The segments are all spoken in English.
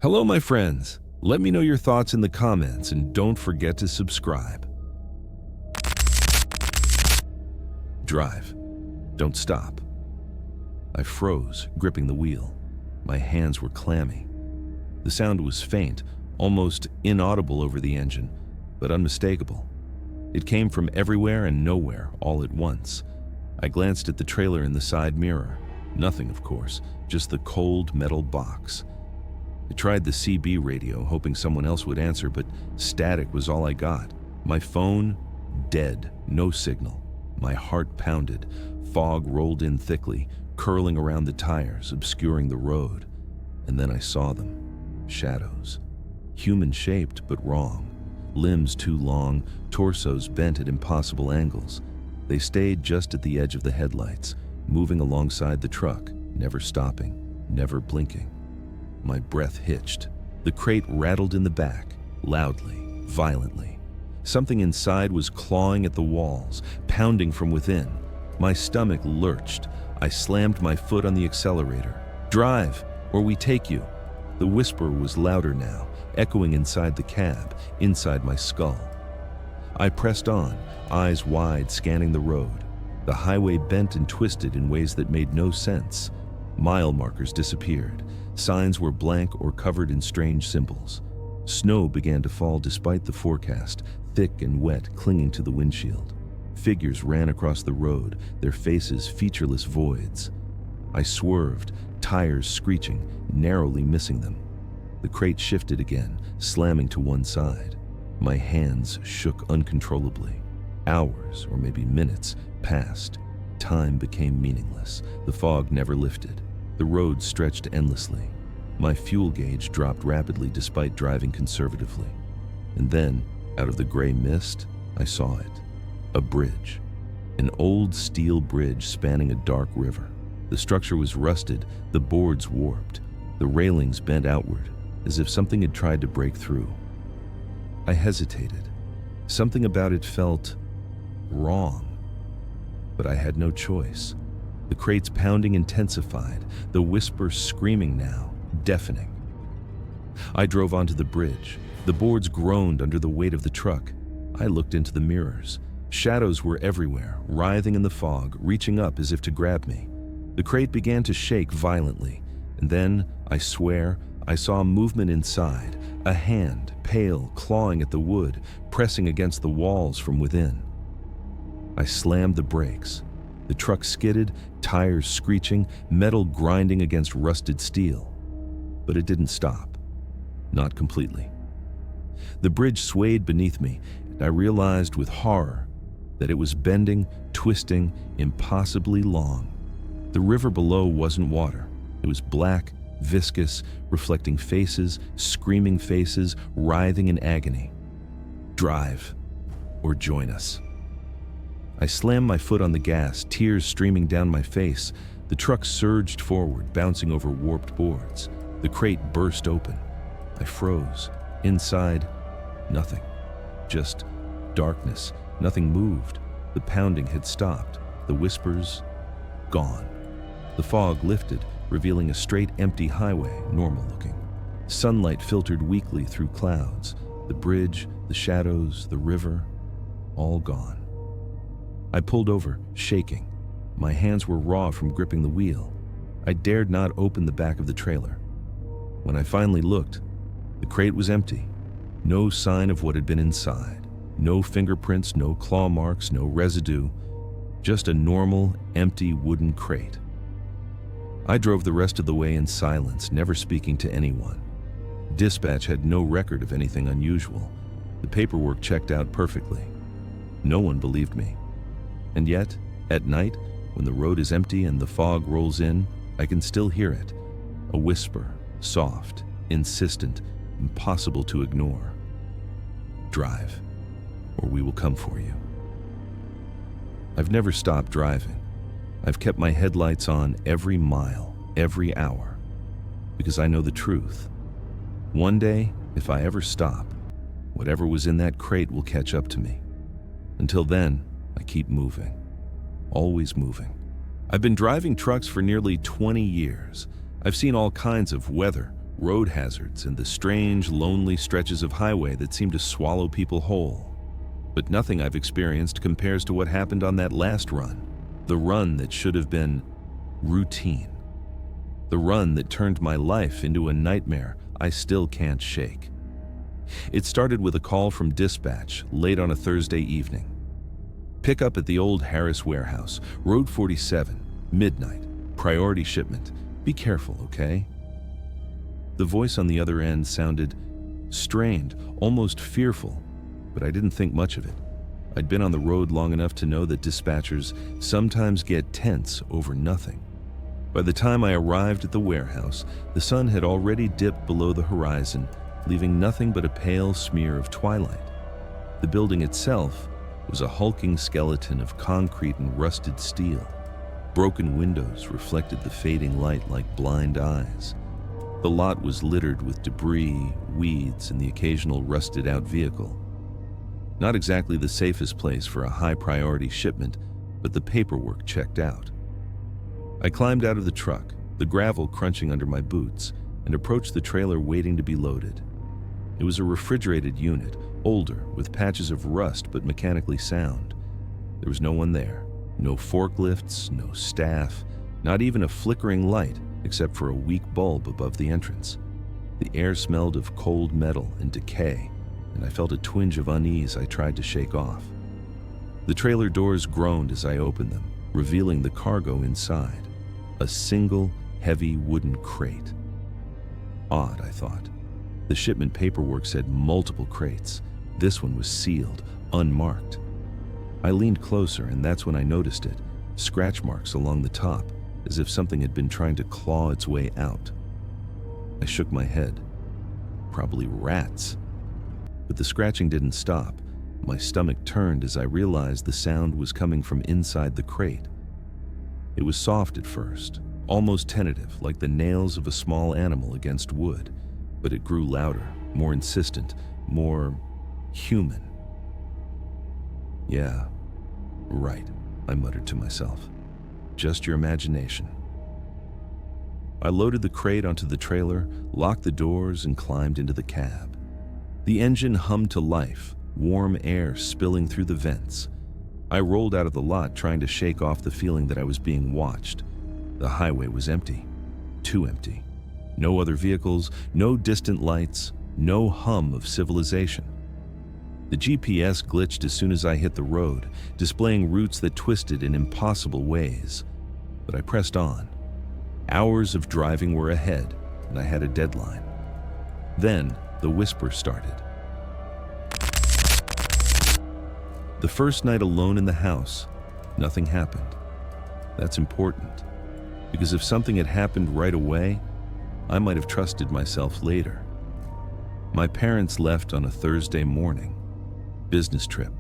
Hello, my friends. Let me know your thoughts in the comments and don't forget to subscribe. Drive. Don't stop. I froze, gripping the wheel. My hands were clammy. The sound was faint, almost inaudible over the engine, but unmistakable. It came from everywhere and nowhere, all at once. I glanced at the trailer in the side mirror. Nothing, of course, just the cold metal box. I tried the CB radio, hoping someone else would answer, but static was all I got. My phone, dead, no signal. My heart pounded. Fog rolled in thickly, curling around the tires, obscuring the road. And then I saw them. Shadows. Human-shaped, but wrong. Limbs too long, torsos bent at impossible angles. They stayed just at the edge of the headlights, moving alongside the truck, never stopping, never blinking. My breath hitched. The crate rattled in the back, loudly, violently. Something inside was clawing at the walls, pounding from within. My stomach lurched. I slammed my foot on the accelerator. Drive, or we take you. The whisper was louder now, echoing inside the cab, inside my skull. I pressed on, eyes wide, scanning the road. The highway bent and twisted in ways that made no sense. Mile markers disappeared. Signs were blank or covered in strange symbols. Snow began to fall despite the forecast, thick and wet, clinging to the windshield. Figures ran across the road, their faces featureless voids. I swerved, tires screeching, narrowly missing them. The crate shifted again, slamming to one side. My hands shook uncontrollably. Hours, or maybe minutes, passed. Time became meaningless. The fog never lifted. The road stretched endlessly. My fuel gauge dropped rapidly despite driving conservatively. And then, out of the gray mist, I saw it. A bridge. An old steel bridge spanning a dark river. The structure was rusted, the boards warped. The railings bent outward, as if something had tried to break through. I hesitated. Something about it felt wrong. But I had no choice. The crate's pounding intensified, the whisper screaming now, deafening. I drove onto the bridge. The boards groaned under the weight of the truck. I looked into the mirrors. Shadows were everywhere, writhing in the fog, reaching up as if to grab me. The crate began to shake violently, and then, I swear, I saw movement inside, a hand, pale, clawing at the wood, pressing against the walls from within. I slammed the brakes. The truck skidded, tires screeching, metal grinding against rusted steel. But it didn't stop. Not completely. The bridge swayed beneath me, and I realized with horror that it was bending, twisting, impossibly long. The river below wasn't water. It was black, viscous, reflecting faces, screaming faces, writhing in agony. Drive, or join us. I slammed my foot on the gas, tears streaming down my face. The truck surged forward, bouncing over warped boards. The crate burst open. I froze. Inside, nothing. Just darkness. Nothing moved. The pounding had stopped. The whispers, gone. The fog lifted, revealing a straight, empty highway, normal looking. Sunlight filtered weakly through clouds. The bridge, the shadows, the river, all gone. I pulled over, shaking. My hands were raw from gripping the wheel. I dared not open the back of the trailer. When I finally looked, the crate was empty. No sign of what had been inside. No fingerprints, no claw marks, no residue. Just a normal, empty wooden crate. I drove the rest of the way in silence, never speaking to anyone. Dispatch had no record of anything unusual. The paperwork checked out perfectly. No one believed me. And yet, at night, when the road is empty and the fog rolls in, I can still hear it. A whisper, soft, insistent, impossible to ignore. Drive, or we will come for you. I've never stopped driving. I've kept my headlights on every mile, every hour, because I know the truth. One day, if I ever stop, whatever was in that crate will catch up to me. Until then, I keep moving, always moving. I've been driving trucks for nearly 20 years. I've seen all kinds of weather, road hazards and the strange, lonely stretches of highway that seem to swallow people whole. But nothing I've experienced compares to what happened on that last run, the run that should have been routine. The run that turned my life into a nightmare I still can't shake. It started with a call from dispatch late on a Thursday evening. Pick up at the old Harris warehouse, Road 47, midnight, priority shipment. Be careful, okay? The voice on the other end sounded strained, almost fearful, but I didn't think much of it. I'd been on the road long enough to know that dispatchers sometimes get tense over nothing. By the time I arrived at the warehouse, the sun had already dipped below the horizon, leaving nothing but a pale smear of twilight. The building itself was a hulking skeleton of concrete and rusted steel. Broken windows reflected the fading light like blind eyes. The lot was littered with debris, weeds, and the occasional rusted-out vehicle. Not exactly the safest place for a high-priority shipment, but the paperwork checked out. I climbed out of the truck, the gravel crunching under my boots, and approached the trailer waiting to be loaded. It was a refrigerated unit, older, with patches of rust but mechanically sound. There was no one there. No forklifts, no staff, not even a flickering light except for a weak bulb above the entrance. The air smelled of cold metal and decay, and I felt a twinge of unease I tried to shake off. The trailer doors groaned as I opened them, revealing the cargo inside. A single, heavy wooden crate. Odd, I thought. The shipment paperwork said multiple crates. This one was sealed, unmarked. I leaned closer, and that's when I noticed it. Scratch marks along the top, as if something had been trying to claw its way out. I shook my head. Probably rats. But the scratching didn't stop. My stomach turned as I realized the sound was coming from inside the crate. It was soft at first, almost tentative, like the nails of a small animal against wood, but it grew louder, more insistent, more human. Yeah, right, I muttered to myself. Just your imagination. I loaded the crate onto the trailer, locked the doors, and climbed into the cab. The engine hummed to life, warm air spilling through the vents. I rolled out of the lot trying to shake off the feeling that I was being watched. The highway was empty. Too empty. No other vehicles, no distant lights, no hum of civilization. The GPS glitched as soon as I hit the road, displaying routes that twisted in impossible ways. But I pressed on. Hours of driving were ahead, and I had a deadline. Then the whisper started. The first night alone in the house, nothing happened. That's important, because if something had happened right away, I might have trusted myself later. My parents left on a Thursday morning. Business trip.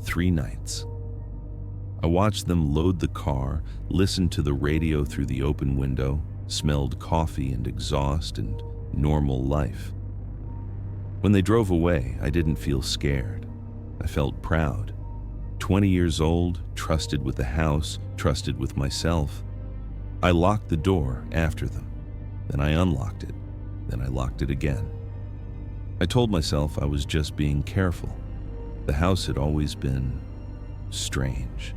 3 nights. I watched them load the car, listened to the radio through the open window, smelled coffee and exhaust and normal life. When they drove away, I didn't feel scared. I felt proud. 20 years old, trusted with the house, trusted with myself. I locked the door after them. Then I unlocked it. Then I locked it again. I told myself I was just being careful. The house had always been strange.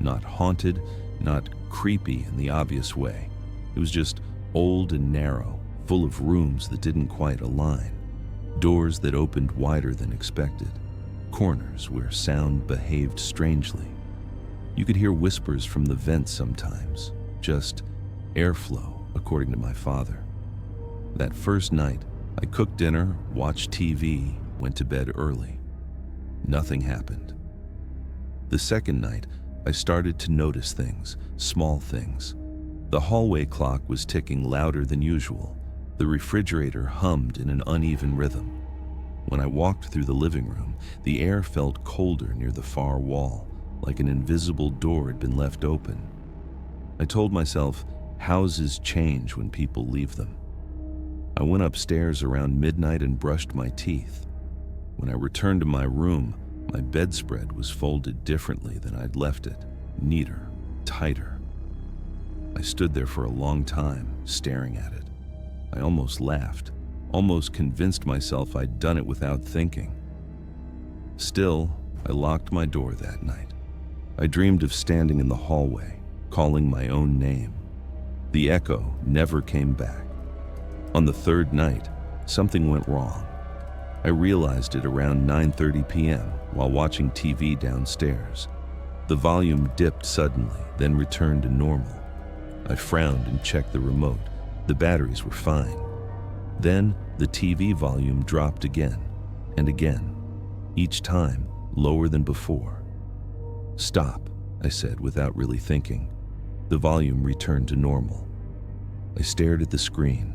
Not haunted, not creepy in the obvious way. It was just old and narrow, full of rooms that didn't quite align. Doors that opened wider than expected. Corners where sound behaved strangely. You could hear whispers from the vents sometimes. Just airflow, according to my father. That first night, I cooked dinner, watched TV, went to bed early. Nothing happened. The second night, I started to notice things, small things. The hallway clock was ticking louder than usual. The refrigerator hummed in an uneven rhythm. When I walked through the living room, the air felt colder near the far wall, like an invisible door had been left open. I told myself, houses change when people leave them. I went upstairs around midnight and brushed my teeth. When I returned to my room, my bedspread was folded differently than I'd left it, neater, tighter. I stood there for a long time, staring at it. I almost laughed, almost convinced myself I'd done it without thinking. Still, I locked my door that night. I dreamed of standing in the hallway, calling my own name. The echo never came back. On the third night, something went wrong. I realized it around 9:30 p.m. while watching TV downstairs. The volume dipped suddenly, then returned to normal. I frowned and checked the remote. The batteries were fine. Then the TV volume dropped again and again, each time lower than before. "Stop," I said without really thinking. The volume returned to normal. I stared at the screen.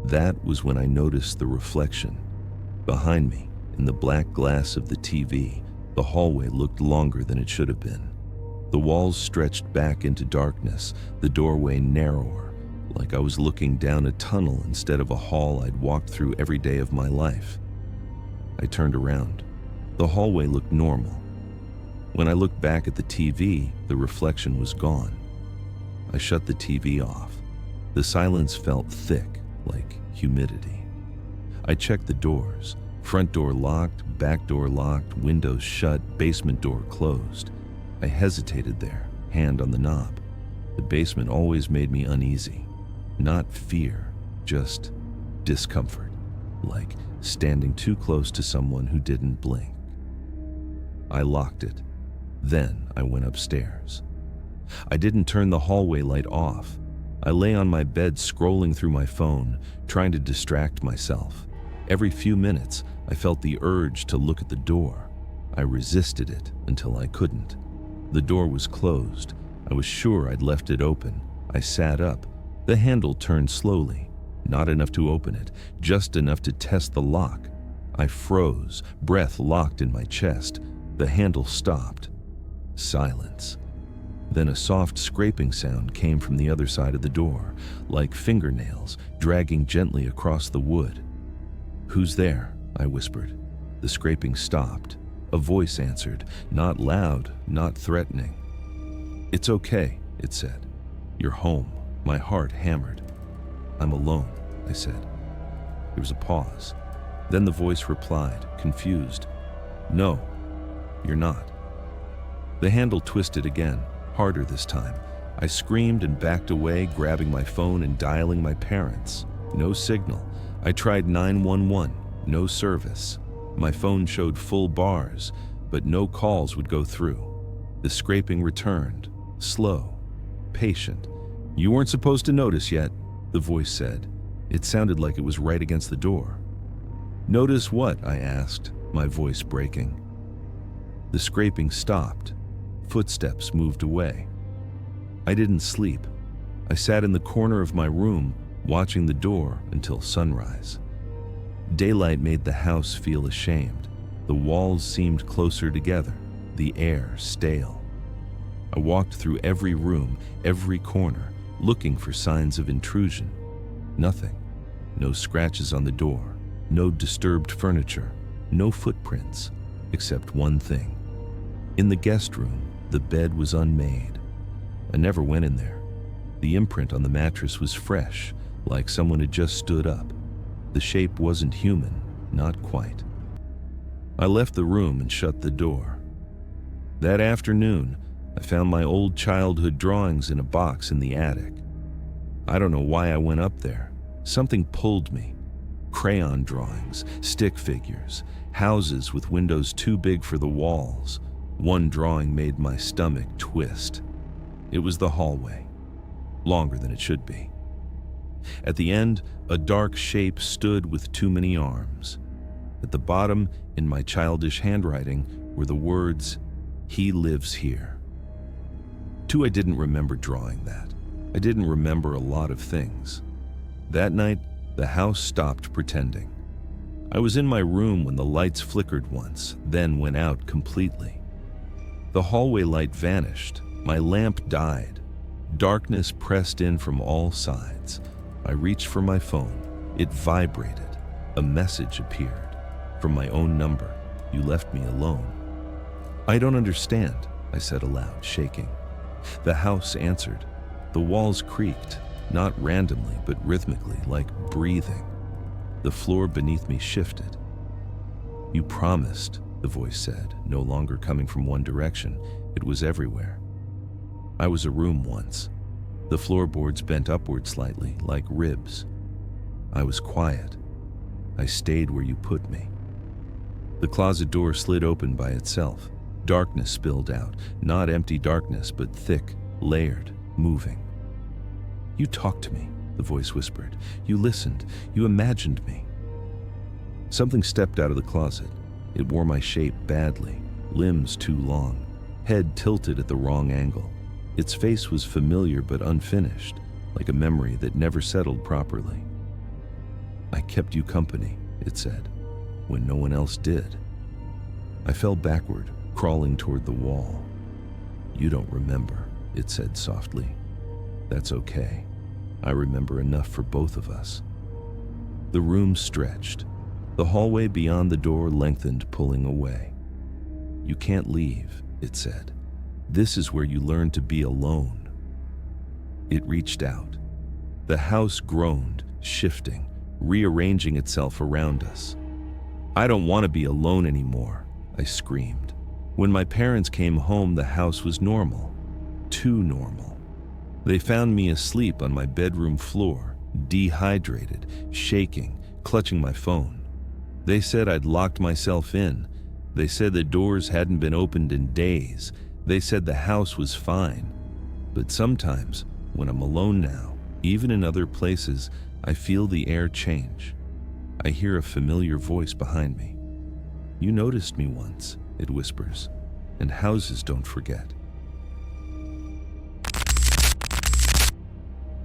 That was when I noticed the reflection. Behind me, in the black glass of the TV, the hallway looked longer than it should have been. The walls stretched back into darkness, the doorway narrower, like I was looking down a tunnel instead of a hall I'd walked through every day of my life. I turned around. The hallway looked normal. When I looked back at the TV, the reflection was gone. I shut the TV off. The silence felt thick, like humidity. I checked the doors. Front door locked, back door locked, windows shut, basement door closed. I hesitated there, hand on the knob. The basement always made me uneasy. Not fear, just discomfort, like standing too close to someone who didn't blink. I locked it. Then I went upstairs. I didn't turn the hallway light off. I lay on my bed scrolling through my phone, trying to distract myself. Every few minutes, I felt the urge to look at the door. I resisted it until I couldn't. The door was closed. I was sure I'd left it open. I sat up. The handle turned slowly. Not enough to open it, just enough to test the lock. I froze, breath locked in my chest. The handle stopped. Silence. Then a soft scraping sound came from the other side of the door, like fingernails dragging gently across the wood. "Who's there?" I whispered. The scraping stopped. A voice answered, not loud, not threatening. "It's okay," it said. "You're home." My heart hammered. "I'm alone," I said. There was a pause. Then the voice replied, confused, "No, you're not." The handle twisted again, harder this time. I screamed and backed away, grabbing my phone and dialing my parents. No signal. I tried 911, no service. My phone showed full bars, but no calls would go through. The scraping returned, slow, patient. "You weren't supposed to notice yet," the voice said. It sounded like it was right against the door. "Notice what?" I asked, my voice breaking. The scraping stopped. Footsteps moved away. I didn't sleep. I sat in the corner of my room, watching the door until sunrise. Daylight made the house feel ashamed. The walls seemed closer together, the air stale. I walked through every room, every corner, looking for signs of intrusion. Nothing. No scratches on the door, no disturbed furniture, no footprints, except one thing. In the guest room, the bed was unmade. I never went in there. The imprint on the mattress was fresh, like someone had just stood up. The shape wasn't human, not quite. I left the room and shut the door. That afternoon, I found my old childhood drawings in a box in the attic. I don't know why I went up there. Something pulled me. Crayon drawings, stick figures, houses with windows too big for the walls. One drawing made my stomach twist. It was the hallway, longer than it should be. At the end, a dark shape stood with too many arms. At the bottom, in my childish handwriting, were the words, "He lives here." I didn't remember drawing that. I didn't remember a lot of things. That night, the house stopped pretending. I was in my room when the lights flickered once, then went out completely. The hallway light vanished. My lamp died. Darkness pressed in from all sides. I reached for my phone. It vibrated. A message appeared. From my own number. "You left me alone." "I don't understand," I said aloud, shaking. The house answered. The walls creaked. not randomly, but rhythmically, like breathing. The floor beneath me shifted. "You promised," the voice said, no longer coming from one direction. It was everywhere. I was a room once. The floorboards bent upward slightly, like ribs. I was quiet. I stayed where you put me. The closet door slid open by itself. Darkness spilled out, not empty darkness, but thick, layered, moving. "You talked to me," the voice whispered. "You listened. You imagined me." Something stepped out of the closet. It wore my shape badly, limbs too long, head tilted at the wrong angle. Its face was familiar but unfinished, like a memory that never settled properly. "I kept you company," it said, "when no one else did." I fell backward, crawling toward the wall. "You don't remember," it said softly. "That's okay. I remember enough for both of us." The room stretched. The hallway beyond the door lengthened, pulling away. "You can't leave," it said. "This is where you learn to be alone." It reached out. The house groaned, shifting, rearranging itself around us. "I don't want to be alone anymore," I screamed. When my parents came home, the house was normal. Too normal. They found me asleep on my bedroom floor, dehydrated, shaking, clutching my phone. They said I'd locked myself in. They said the doors hadn't been opened in days. They said the house was fine. But sometimes, when I'm alone now, even in other places, I feel the air change. I hear a familiar voice behind me. "You noticed me once," it whispers, "and houses don't forget."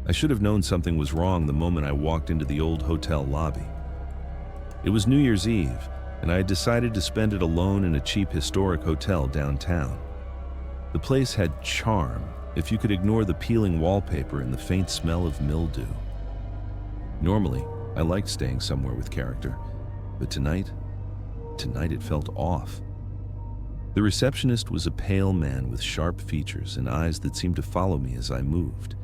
I should have known something was wrong the moment I walked into the old hotel lobby. It was New Year's Eve, and I had decided to spend it alone in a cheap historic hotel downtown. The place had charm, if you could ignore the peeling wallpaper and the faint smell of mildew. Normally, I liked staying somewhere with character, but tonight it felt off. The receptionist was a pale man with sharp features and eyes that seemed to follow me as I moved.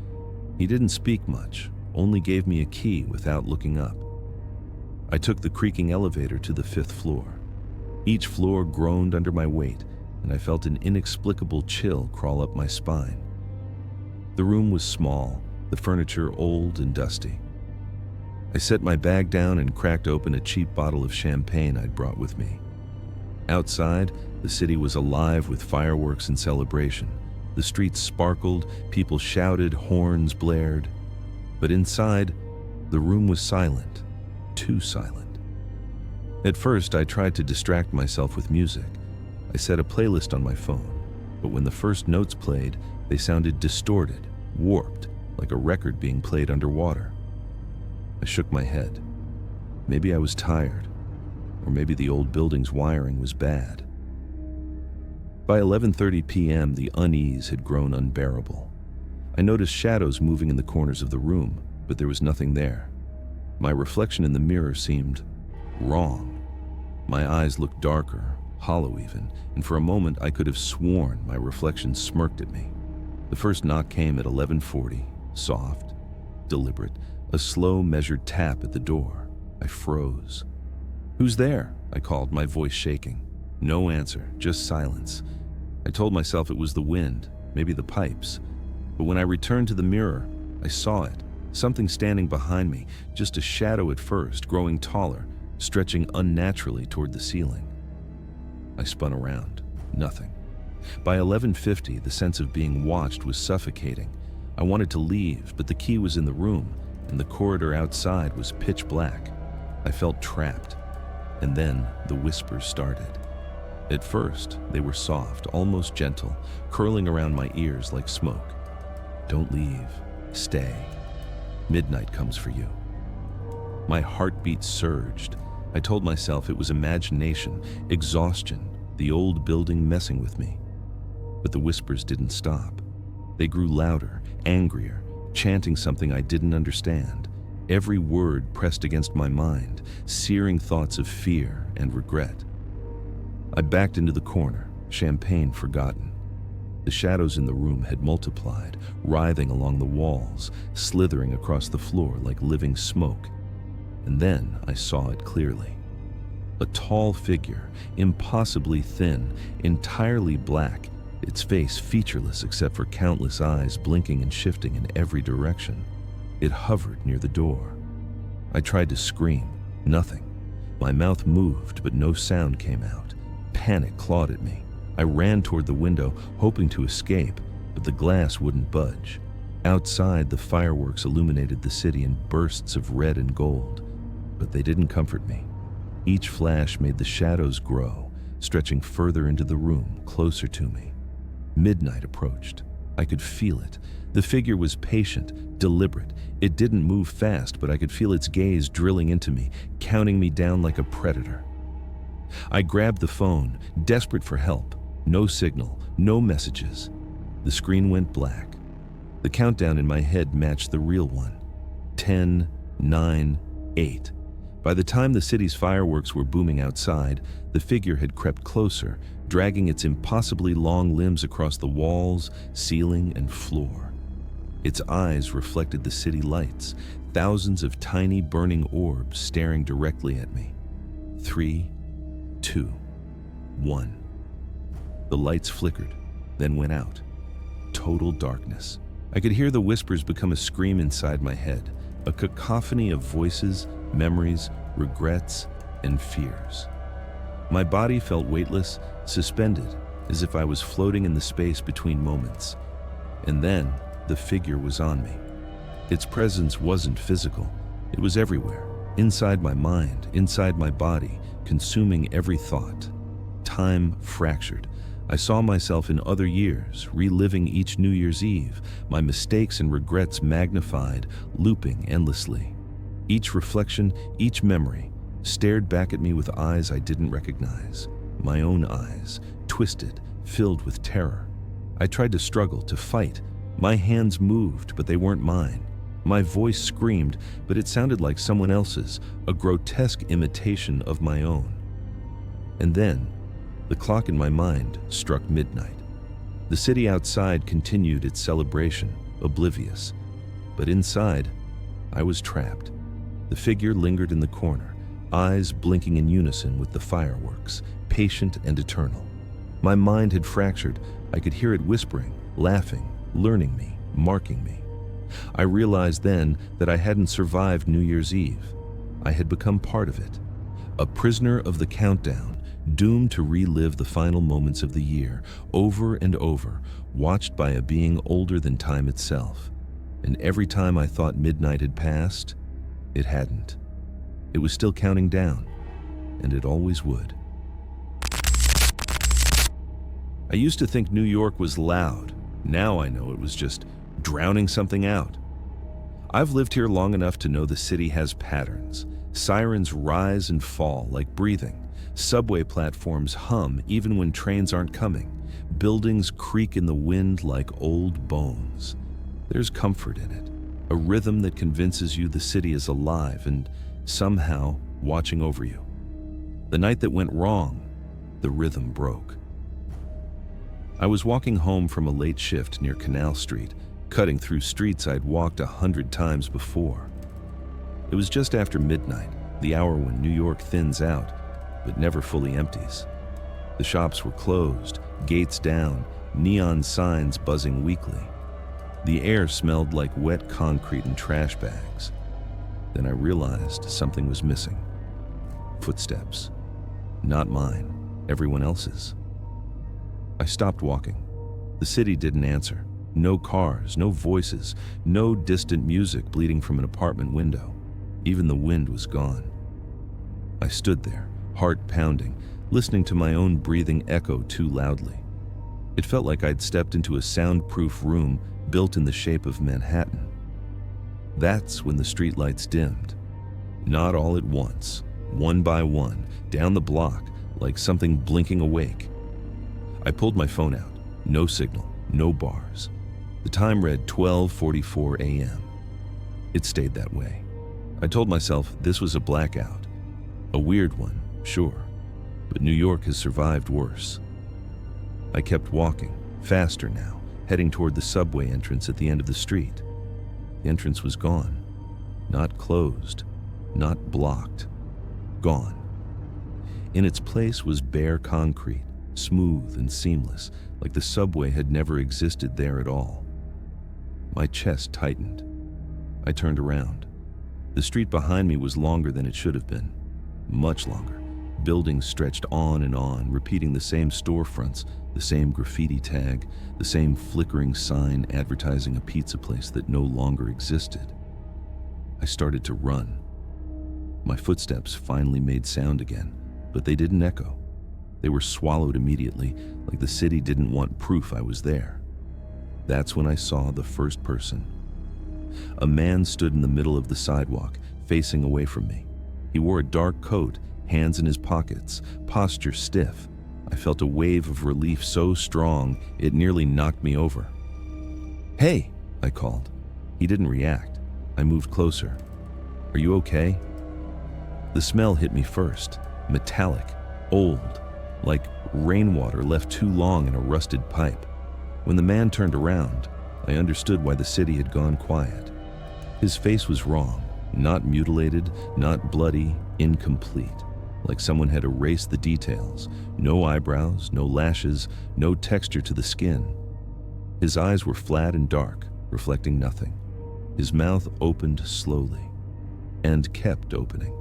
He didn't speak much, only gave me a key without looking up. I took the creaking elevator to the 5th floor. Each floor groaned under my weight, and I felt an inexplicable chill crawl up my spine. The room was small, the furniture old and dusty. I set my bag down and cracked open a cheap bottle of champagne I'd brought with me. Outside, the city was alive with fireworks and celebration. The streets sparkled, people shouted, horns blared. But inside, the room was silent, too silent. At first, I tried to distract myself with music. I set a playlist on my phone, but when the first notes played, they sounded distorted, warped, like a record being played underwater. I shook my head. Maybe I was tired, or maybe the old building's wiring was bad. By 11:30 p.m., the unease had grown unbearable. I noticed shadows moving in the corners of the room, but there was nothing there. My reflection in the mirror seemed wrong. My eyes looked darker, hollow even, and for a moment I could have sworn my reflection smirked at me. The first knock came at 11:40, soft, deliberate, a slow, measured tap at the door. I froze. "Who's there?" I called, my voice shaking. No answer, just silence. I told myself it was the wind, maybe the pipes. But when I returned to the mirror, I saw it, something standing behind me, just a shadow at first, growing taller, stretching unnaturally toward the ceiling. I spun around. Nothing. By 11:50, the sense of being watched was suffocating. I wanted to leave, but the key was in the room, and the corridor outside was pitch black. I felt trapped. And then the whispers started. At first, they were soft, almost gentle, curling around my ears like smoke. "Don't leave. Stay. Midnight comes for you." My heartbeat surged. I told myself it was imagination, exhaustion, the old building messing with me. But the whispers didn't stop. They grew louder, angrier, chanting something I didn't understand. Every word pressed against my mind, searing thoughts of fear and regret. I backed into the corner, champagne forgotten. The shadows in the room had multiplied, writhing along the walls, slithering across the floor like living smoke. And then I saw it clearly. A tall figure, impossibly thin, entirely black, its face featureless except for countless eyes blinking and shifting in every direction. It hovered near the door. I tried to scream. Nothing. My mouth moved, but no sound came out. Panic clawed at me. I ran toward the window, hoping to escape, but the glass wouldn't budge. Outside, the fireworks illuminated the city in bursts of red and gold, but they didn't comfort me. Each flash made the shadows grow, stretching further into the room, closer to me. Midnight approached. I could feel it. The figure was patient, deliberate. It didn't move fast, but I could feel its gaze drilling into me, counting me down like a predator. I grabbed the phone, desperate for help. No signal, no messages. The screen went black. The countdown in my head matched the real one. 10, 9, 8. By the time the city's fireworks were booming outside, the figure had crept closer, dragging its impossibly long limbs across the walls, ceiling, and floor. Its eyes reflected the city lights, thousands of tiny burning orbs staring directly at me. 3, 2, 1. The lights flickered, then went out. Total darkness. I could hear the whispers become a scream inside my head, a cacophony of voices, memories, regrets, and fears. My body felt weightless, suspended, as if I was floating in the space between moments. And then, the figure was on me. Its presence wasn't physical. It was everywhere, inside my mind, inside my body, consuming every thought. Time fractured. I saw myself in other years, reliving each New Year's Eve, my mistakes and regrets magnified, looping endlessly. Each reflection, each memory, stared back at me with eyes I didn't recognize. My own eyes, twisted, filled with terror. I tried to struggle, to fight. My hands moved, but they weren't mine. My voice screamed, but it sounded like someone else's, a grotesque imitation of my own. And then, the clock in my mind struck midnight. The city outside continued its celebration, oblivious. But inside, I was trapped. The figure lingered in the corner, eyes blinking in unison with the fireworks, patient and eternal. My mind had fractured. I could hear it whispering, laughing, learning me, marking me. I realized then that I hadn't survived New Year's Eve. I had become part of it. A prisoner of the countdown, doomed to relive the final moments of the year, over and over, watched by a being older than time itself. And every time I thought midnight had passed, it hadn't. It was still counting down, and it always would. I used to think New York was loud. Now I know it was just drowning something out. I've lived here long enough to know the city has patterns. Sirens rise and fall like breathing. Subway platforms hum even when trains aren't coming. Buildings creak in the wind like old bones. There's comfort in it, a rhythm that convinces you the city is alive and somehow watching over you. The night that went wrong, the rhythm broke. I was walking home from a late shift near Canal Street, cutting through streets I'd walked 100 times before. It was just after midnight, the hour when New York thins out, but never fully empties. The shops were closed, gates down, neon signs buzzing weakly. The air smelled like wet concrete and trash bags. Then I realized something was missing. Footsteps. Not mine, everyone else's. I stopped walking. The city didn't answer. No cars, no voices, no distant music bleeding from an apartment window. Even the wind was gone. I stood there, heart pounding, listening to my own breathing echo too loudly. It felt like I'd stepped into a soundproof room built in the shape of Manhattan. That's when the streetlights dimmed. Not all at once, one by one, down the block, like something blinking awake. I pulled my phone out. No signal, no bars. The time read 12:44 a.m. It stayed that way. I told myself this was a blackout. A weird one, sure, but New York has survived worse. I kept walking, faster now, heading toward the subway entrance at the end of the street. The entrance was gone. Not closed, not blocked. Gone. In its place was bare concrete, smooth and seamless, like the subway had never existed there at all. My chest tightened. I turned around. The street behind me was longer than it should have been. Much longer. Buildings stretched on and on, repeating the same storefronts, the same graffiti tag, the same flickering sign advertising a pizza place that no longer existed. I started to run. My footsteps finally made sound again, but they didn't echo. They were swallowed immediately, like the city didn't want proof I was there. That's when I saw the first person. A man stood in the middle of the sidewalk, facing away from me. He wore a dark coat, hands in his pockets, posture stiff. I felt a wave of relief so strong it nearly knocked me over. "Hey," I called. He didn't react. I moved closer. "Are you okay?" The smell hit me first. Metallic, old, like rainwater left too long in a rusted pipe. When the man turned around, I understood why the city had gone quiet. His face was wrong, not mutilated, not bloody, incomplete, like someone had erased the details. No eyebrows, no lashes, no texture to the skin. His eyes were flat and dark, reflecting nothing. His mouth opened slowly, and kept opening.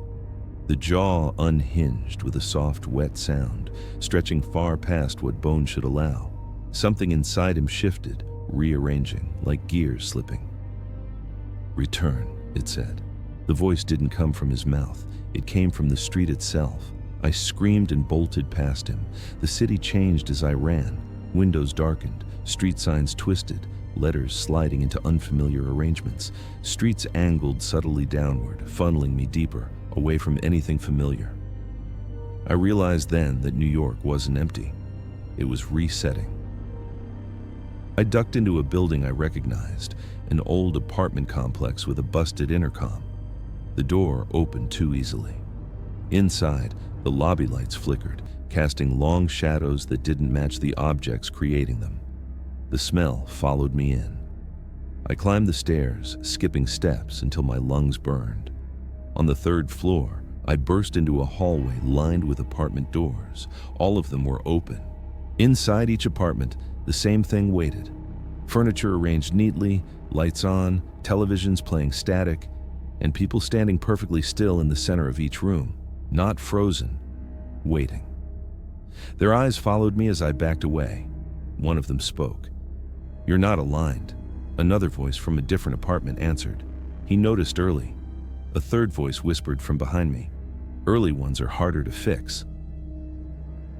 The jaw unhinged with a soft, wet sound, stretching far past what bone should allow. Something inside him shifted, rearranging, like gears slipping. "Return," it said. The voice didn't come from his mouth. It came from the street itself. I screamed and bolted past him. The city changed as I ran. Windows darkened, street signs twisted, letters sliding into unfamiliar arrangements. Streets angled subtly downward, funneling me deeper, away from anything familiar. I realized then that New York wasn't empty. It was resetting. I ducked into a building I recognized, an old apartment complex with a busted intercom. The door opened too easily. Inside, the lobby lights flickered, casting long shadows that didn't match the objects creating them. The smell followed me in. I climbed the stairs, skipping steps until my lungs burned. On the third floor, I burst into a hallway lined with apartment doors. All of them were open. Inside each apartment, the same thing waited. Furniture arranged neatly, lights on, televisions playing static, and people standing perfectly still in the center of each room, not frozen, waiting. Their eyes followed me as I backed away. One of them spoke. "You're not aligned." Another voice from a different apartment answered. He noticed early. A third voice whispered from behind me. "Early ones are harder to fix."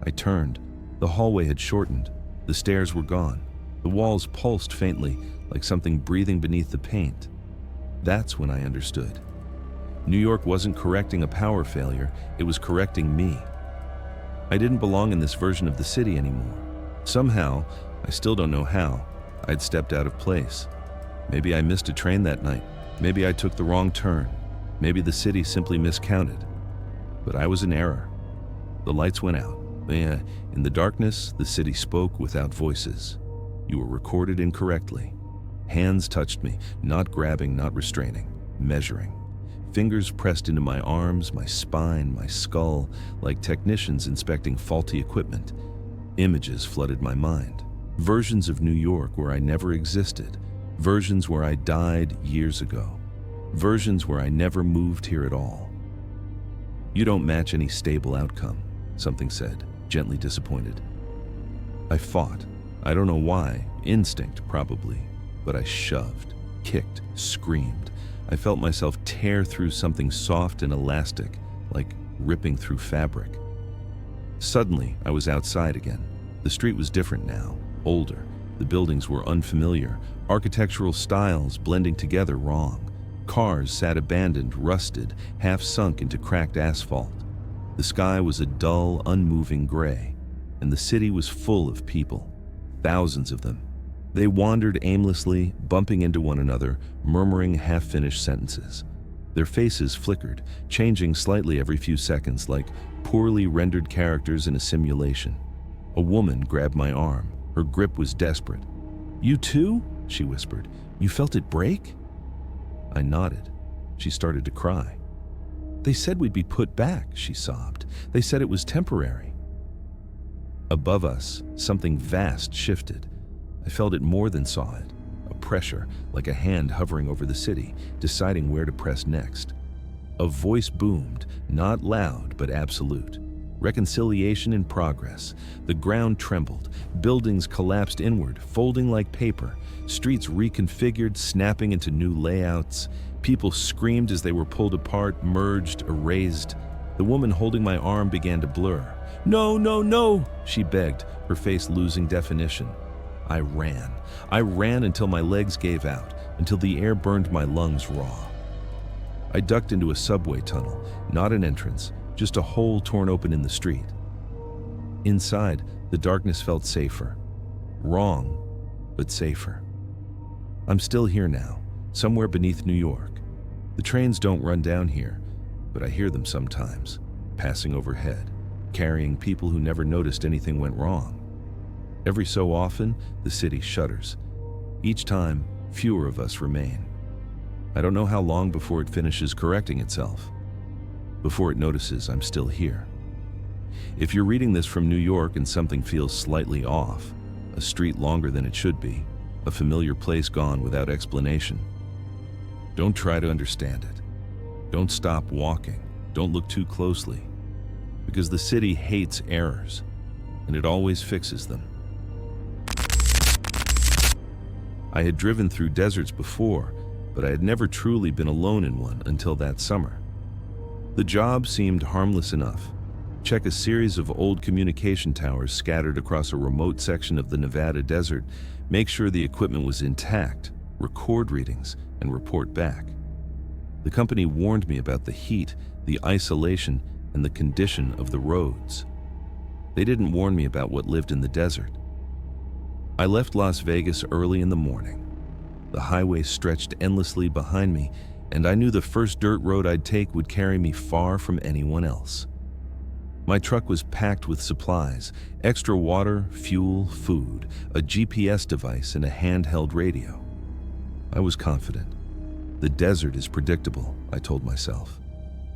I turned. The hallway had shortened. The stairs were gone. The walls pulsed faintly, like something breathing beneath the paint. That's when I understood. New York wasn't correcting a power failure, it was correcting me. I didn't belong in this version of the city anymore. Somehow, I still don't know how, I'd stepped out of place. Maybe I missed a train that night. Maybe I took the wrong turn. Maybe the city simply miscounted. But I was in error. The lights went out. In the darkness, the city spoke without voices. You were recorded incorrectly. Hands touched me, not grabbing, not restraining, measuring. Fingers pressed into my arms, my spine, my skull, like technicians inspecting faulty equipment. Images flooded my mind. Versions of New York where I never existed. Versions where I died years ago. Versions where I never moved here at all. "You don't match any stable outcome," something said, gently disappointed. I fought. I don't know why, instinct probably, but I shoved, kicked, screamed. I felt myself tear through something soft and elastic, like ripping through fabric. Suddenly, I was outside again. The street was different now, older. The buildings were unfamiliar, architectural styles blending together wrong. Cars sat abandoned, rusted, half sunk into cracked asphalt. The sky was a dull, unmoving gray, and the city was full of people. Thousands of them. They wandered aimlessly, bumping into one another, murmuring half-finished sentences. Their faces flickered, changing slightly every few seconds, like poorly rendered characters in a simulation. A woman grabbed my arm. Her grip was desperate. "You too?" she whispered. "You felt it break?" I nodded. She started to cry. "They said we'd be put back," she sobbed. "They said it was temporary." Above us, something vast shifted. I felt it more than saw it. A pressure, like a hand hovering over the city, deciding where to press next. A voice boomed, not loud but absolute. Reconciliation in progress. The ground trembled. Buildings collapsed inward, folding like paper. Streets reconfigured, snapping into new layouts. People screamed as they were pulled apart, merged, erased. The woman holding my arm began to blur. "No, no, no," she begged, her face losing definition. I ran. I ran until my legs gave out, until the air burned my lungs raw. I ducked into a subway tunnel, not an entrance, just a hole torn open in the street. Inside, the darkness felt safer. Wrong, but safer. I'm still here now, somewhere beneath New York. The trains don't run down here, but I hear them sometimes, passing overhead, carrying people who never noticed anything went wrong. Every so often, the city shudders. Each time, fewer of us remain. I don't know how long before it finishes correcting itself, before it notices I'm still here. If you're reading this from New York and something feels slightly off, a street longer than it should be, a familiar place gone without explanation, don't try to understand it. Don't stop walking. Don't look too closely, because the city hates errors, and it always fixes them. I had driven through deserts before, but I had never truly been alone in one until that summer. The job seemed harmless enough. Check a series of old communication towers scattered across a remote section of the Nevada desert, make sure the equipment was intact, record readings, and report back. The company warned me about the heat, the isolation, and the condition of the roads. They didn't warn me about what lived in the desert. I left Las Vegas early in the morning. The highway stretched endlessly behind me, and I knew the first dirt road I'd take would carry me far from anyone else. My truck was packed with supplies, extra water, fuel, food, a GPS device, and a handheld radio. I was confident. The desert is predictable, I told myself.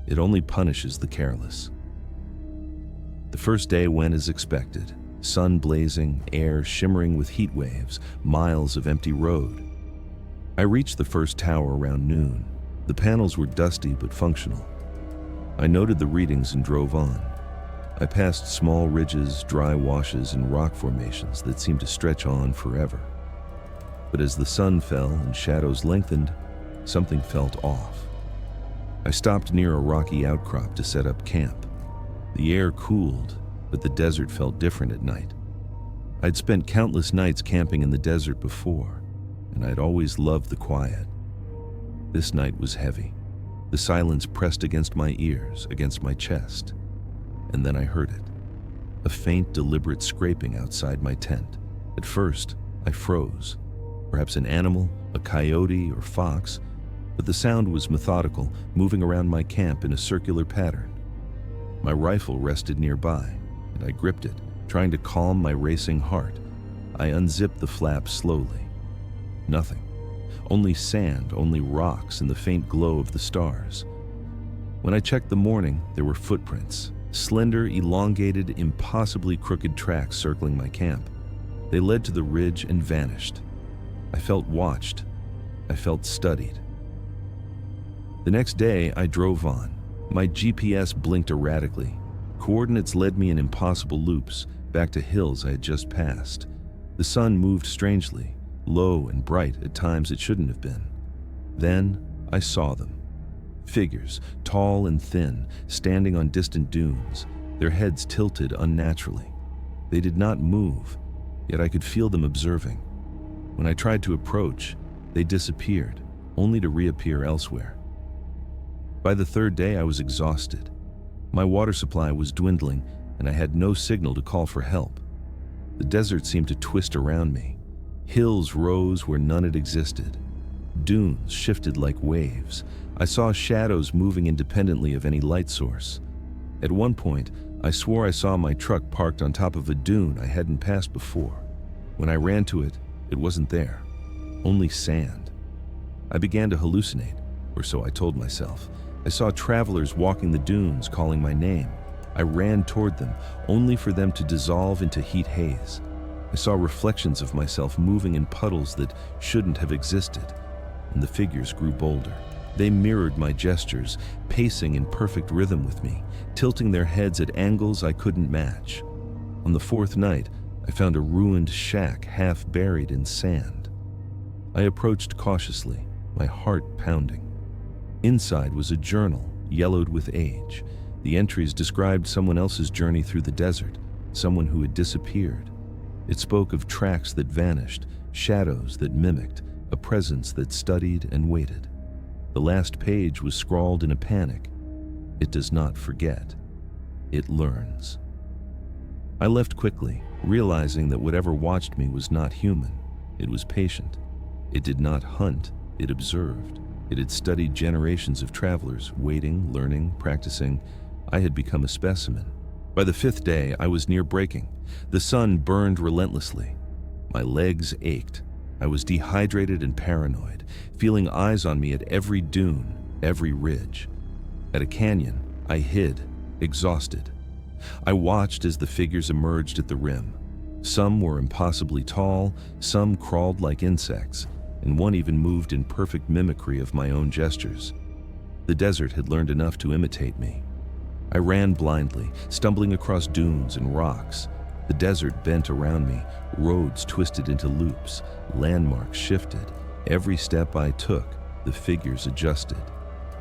It only punishes the careless. The first day went as expected. Sun blazing, air shimmering with heat waves, miles of empty road. I reached the first tower around noon. The panels were dusty but functional. I noted the readings and drove on. I passed small ridges, dry washes, and rock formations that seemed to stretch on forever. But as the sun fell and shadows lengthened, something felt off. I stopped near a rocky outcrop to set up camp. The air cooled, but the desert felt different at night. I'd spent countless nights camping in the desert before, and I'd always loved the quiet. This night was heavy. The silence pressed against my ears, against my chest. And then I heard it. A faint, deliberate scraping outside my tent. At first, I froze. Perhaps an animal, a coyote or fox, but the sound was methodical, moving around my camp in a circular pattern. My rifle rested nearby, and I gripped it, trying to calm my racing heart. I unzipped the flap slowly. Nothing. Only sand, only rocks, and the faint glow of the stars. When I checked the morning, there were footprints. Slender, elongated, impossibly crooked tracks circling my camp. They led to the ridge and vanished. I felt watched. I felt studied. The next day, I drove on. My GPS blinked erratically. Coordinates led me in impossible loops, back to hills I had just passed. The sun moved strangely, low and bright at times it shouldn't have been. Then I saw them. Figures, tall and thin, standing on distant dunes, their heads tilted unnaturally. They did not move, yet I could feel them observing. When I tried to approach, they disappeared, only to reappear elsewhere. By the third day, I was exhausted. My water supply was dwindling, and I had no signal to call for help. The desert seemed to twist around me. Hills rose where none had existed. Dunes shifted like waves. I saw shadows moving independently of any light source. At one point, I swore I saw my truck parked on top of a dune I hadn't passed before. When I ran to it, it wasn't there. Only sand. I began to hallucinate, or so I told myself. I saw travelers walking the dunes, calling my name. I ran toward them, only for them to dissolve into heat haze. I saw reflections of myself moving in puddles that shouldn't have existed, and the figures grew bolder. They mirrored my gestures, pacing in perfect rhythm with me, tilting their heads at angles I couldn't match. On the fourth night, I found a ruined shack half buried in sand. I approached cautiously, my heart pounding. Inside was a journal, yellowed with age. The entries described someone else's journey through the desert, someone who had disappeared. It spoke of tracks that vanished, shadows that mimicked, a presence that studied and waited. The last page was scrawled in a panic. It does not forget. It learns. I left quickly, realizing that whatever watched me was not human. It was patient. It did not hunt, it observed. It had studied generations of travelers, waiting, learning, practicing. I had become a specimen. By the fifth day, I was near breaking. The sun burned relentlessly. My legs ached. I was dehydrated and paranoid, feeling eyes on me at every dune, every ridge. At a canyon, I hid, exhausted. I watched as the figures emerged at the rim. Some were impossibly tall, some crawled like insects, and one even moved in perfect mimicry of my own gestures. The desert had learned enough to imitate me. I ran blindly, stumbling across dunes and rocks. The desert bent around me, roads twisted into loops, landmarks shifted. Every step I took, the figures adjusted.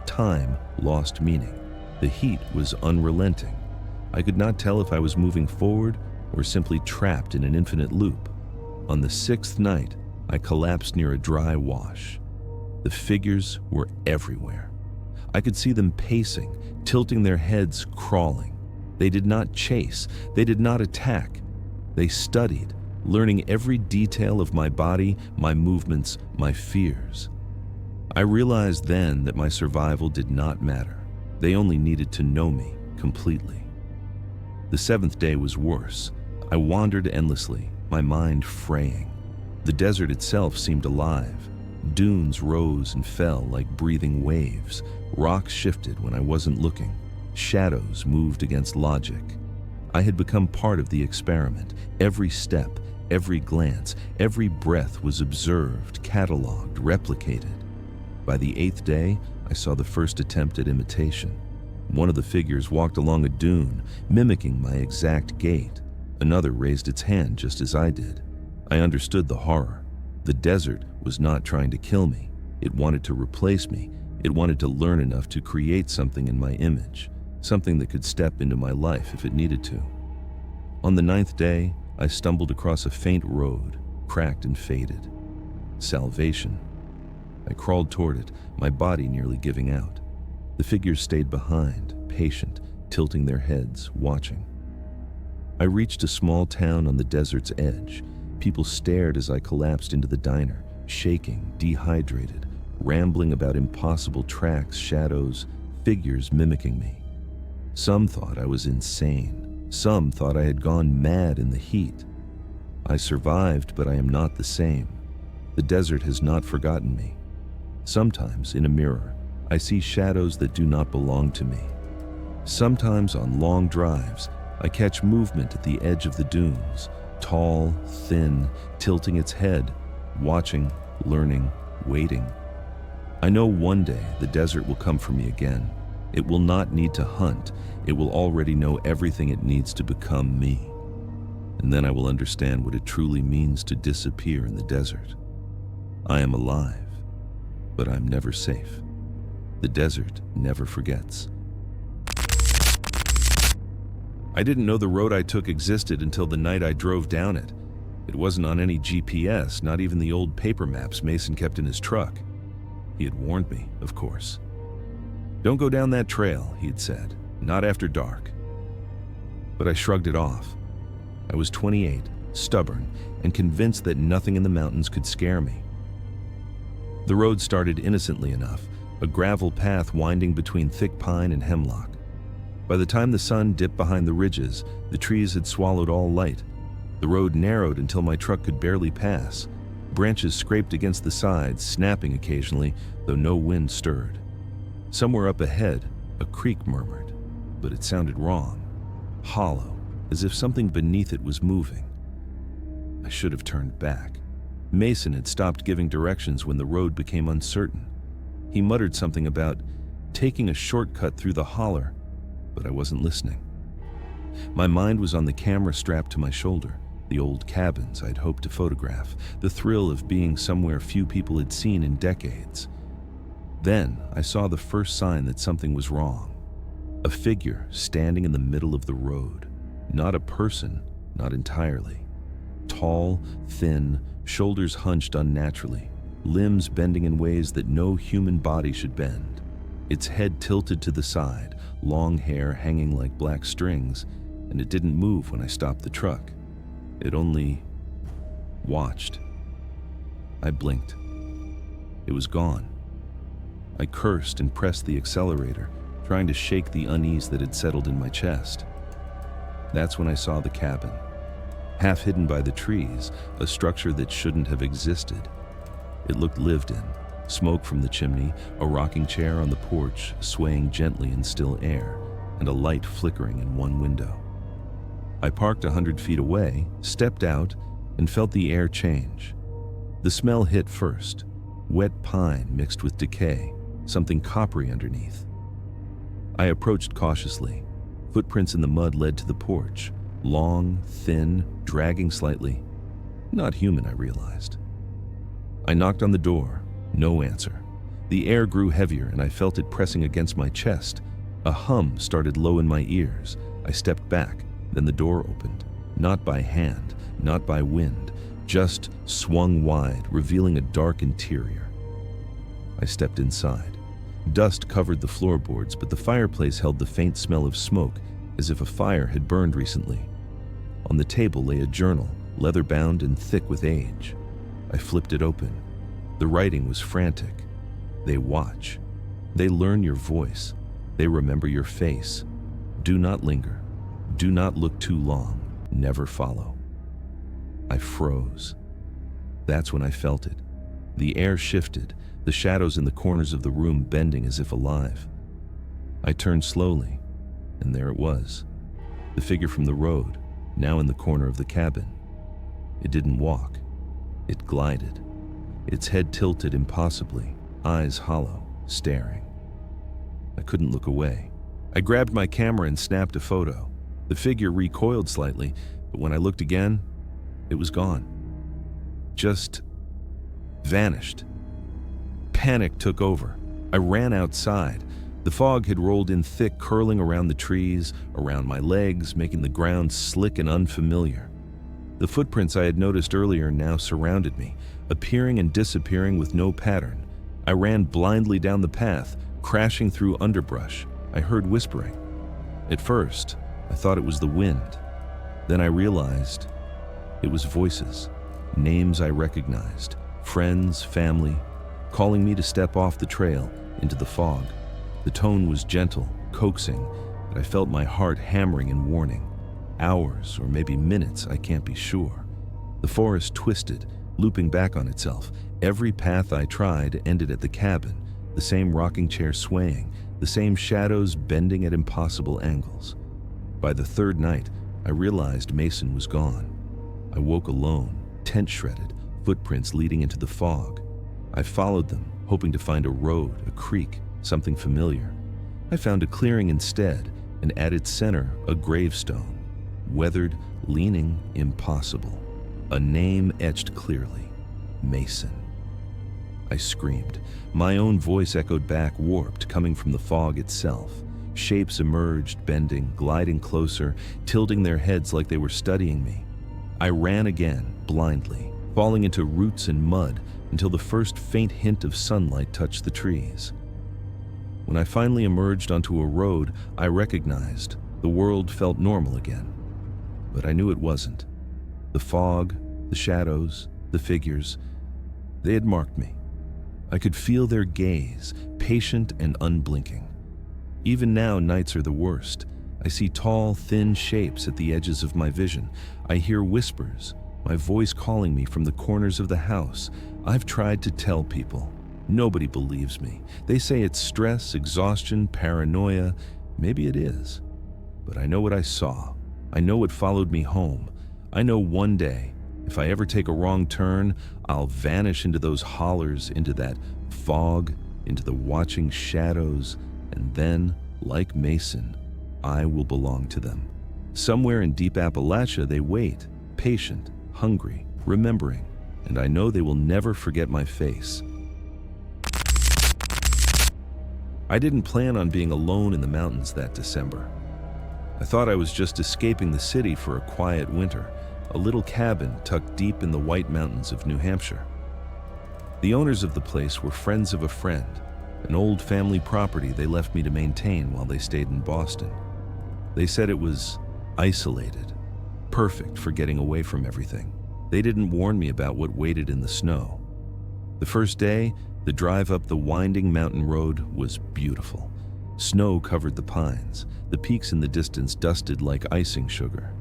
Time lost meaning. The heat was unrelenting. I could not tell if I was moving forward or simply trapped in an infinite loop. On the sixth night, I collapsed near a dry wash. The figures were everywhere. I could see them pacing, tilting their heads, crawling. They did not chase. They did not attack. They studied, learning every detail of my body, my movements, my fears. I realized then that my survival did not matter. They only needed to know me completely. The seventh day was worse. I wandered endlessly, my mind fraying. The desert itself seemed alive. Dunes rose and fell like breathing waves. Rocks shifted when I wasn't looking. Shadows moved against logic. I had become part of the experiment. Every step, every glance, every breath was observed, cataloged, replicated. By the eighth day, I saw the first attempt at imitation. One of the figures walked along a dune, mimicking my exact gait. Another raised its hand just as I did. I understood the horror. The desert was not trying to kill me. It wanted to replace me. It wanted to learn enough to create something in my image, something that could step into my life if it needed to. On the ninth day, I stumbled across a faint road, cracked and faded. Salvation. I crawled toward it, my body nearly giving out. The figures stayed behind, patient, tilting their heads, watching. I reached a small town on the desert's edge. People stared as I collapsed into the diner, shaking, dehydrated, rambling about impossible tracks, shadows, figures mimicking me. Some thought I was insane. Some thought I had gone mad in the heat. I survived, but I am not the same. The desert has not forgotten me. Sometimes, in a mirror, I see shadows that do not belong to me. Sometimes, on long drives, I catch movement at the edge of the dunes, tall, thin, tilting its head, watching, learning, waiting. I know one day the desert will come for me again. It will not need to hunt. It will already know everything it needs to become me. And then I will understand what it truly means to disappear in the desert. I am alive, but I'm never safe. The desert never forgets. I didn't know the road I took existed until the night I drove down it. It wasn't on any GPS, not even the old paper maps Mason kept in his truck. He had warned me, of course. "Don't go down that trail," he had said, "not after dark." But I shrugged it off. I was 28, stubborn, and convinced that nothing in the mountains could scare me. The road started innocently enough, a gravel path winding between thick pine and hemlock. By the time the sun dipped behind the ridges, the trees had swallowed all light. The road narrowed until my truck could barely pass. Branches scraped against the sides, snapping occasionally, though no wind stirred. Somewhere up ahead, a creek murmured, but it sounded wrong, hollow, as if something beneath it was moving. I should have turned back. Mason had stopped giving directions when the road became uncertain. He muttered something about taking a shortcut through the holler, but I wasn't listening. My mind was on the camera strapped to my shoulder, the old cabins I'd hoped to photograph, the thrill of being somewhere few people had seen in decades. Then I saw the first sign that something was wrong. A figure standing in the middle of the road. Not a person, not entirely. Tall, thin, shoulders hunched unnaturally, limbs bending in ways that no human body should bend. Its head tilted to the side, long hair hanging like black strings, and it didn't move when I stopped the truck. It only watched. I blinked. It was gone. I cursed and pressed the accelerator, trying to shake the unease that had settled in my chest. That's when I saw the cabin. Half hidden by the trees, a structure that shouldn't have existed. It looked lived in. Smoke from the chimney, a rocking chair on the porch swaying gently in still air, and a light flickering in one window. I parked 100 feet away, stepped out, and felt the air change. The smell hit first, wet pine mixed with decay, something coppery underneath. I approached cautiously. Footprints in the mud led to the porch, long, thin, dragging slightly. Not human, I realized. I knocked on the door. No answer. The air grew heavier and I felt it pressing against my chest. A hum started low in my ears. I stepped back, then the door opened. Not by hand, not by wind, just swung wide, revealing a dark interior. I stepped inside. Dust covered the floorboards, but the fireplace held the faint smell of smoke, as if a fire had burned recently. On the table lay a journal, leather-bound and thick with age. I flipped it open. The writing was frantic. They watch. They learn your voice. They remember your face. Do not linger. Do not look too long. Never follow. I froze. That's when I felt it. The air shifted, the shadows in the corners of the room bending as if alive. I turned slowly, and there it was. The figure from the road, now in the corner of the cabin. It didn't walk. It glided. Its head tilted impossibly, eyes hollow, staring. I couldn't look away. I grabbed my camera and snapped a photo. The figure recoiled slightly, but when I looked again, it was gone. Just vanished. Panic took over. I ran outside. The fog had rolled in thick, curling around the trees, around my legs, making the ground slick and unfamiliar. The footprints I had noticed earlier now surrounded me, appearing and disappearing with no pattern. I ran blindly down the path, crashing through underbrush. I heard whispering. At first, I thought it was the wind. Then I realized it was voices, names I recognized, friends, family, calling me to step off the trail into the fog. The tone was gentle, coaxing, but I felt my heart hammering in warning. Hours or maybe minutes, I can't be sure. The forest twisted, looping back on itself. Every path I tried ended at the cabin, the same rocking chair swaying, the same shadows bending at impossible angles. By the third night, I realized Mason was gone. I woke alone, tent shredded, footprints leading into the fog. I followed them, hoping to find a road, a creek, something familiar. I found a clearing instead, and at its center, a gravestone. Weathered, leaning, impossible. A name etched clearly. Mason. I screamed. My own voice echoed back, warped, coming from the fog itself. Shapes emerged, bending, gliding closer, tilting their heads like they were studying me. I ran again, blindly, falling into roots and mud until the first faint hint of sunlight touched the trees. When I finally emerged onto a road, I recognized the world felt normal again. But I knew it wasn't. The fog, the shadows, the figures, they had marked me. I could feel their gaze, patient and unblinking. Even now, nights are the worst. I see tall, thin shapes at the edges of my vision. I hear whispers, my voice calling me from the corners of the house. I've tried to tell people. Nobody believes me. They say it's stress, exhaustion, paranoia. Maybe it is. But I know what I saw. I know what followed me home. I know one day, if I ever take a wrong turn, I'll vanish into those hollers, into that fog, into the watching shadows, and then, like Mason, I will belong to them. Somewhere in deep Appalachia, they wait, patient, hungry, remembering, and I know they will never forget my face. I didn't plan on being alone in the mountains that December. I thought I was just escaping the city for a quiet winter, a little cabin tucked deep in the White Mountains of New Hampshire. The owners of the place were friends of a friend, an old family property they left me to maintain while they stayed in Boston. They said it was isolated, perfect for getting away from everything. They didn't warn me about what waited in the snow. The first day, the drive up the winding mountain road was beautiful. Snow covered the pines, the peaks in the distance dusted like icing sugar.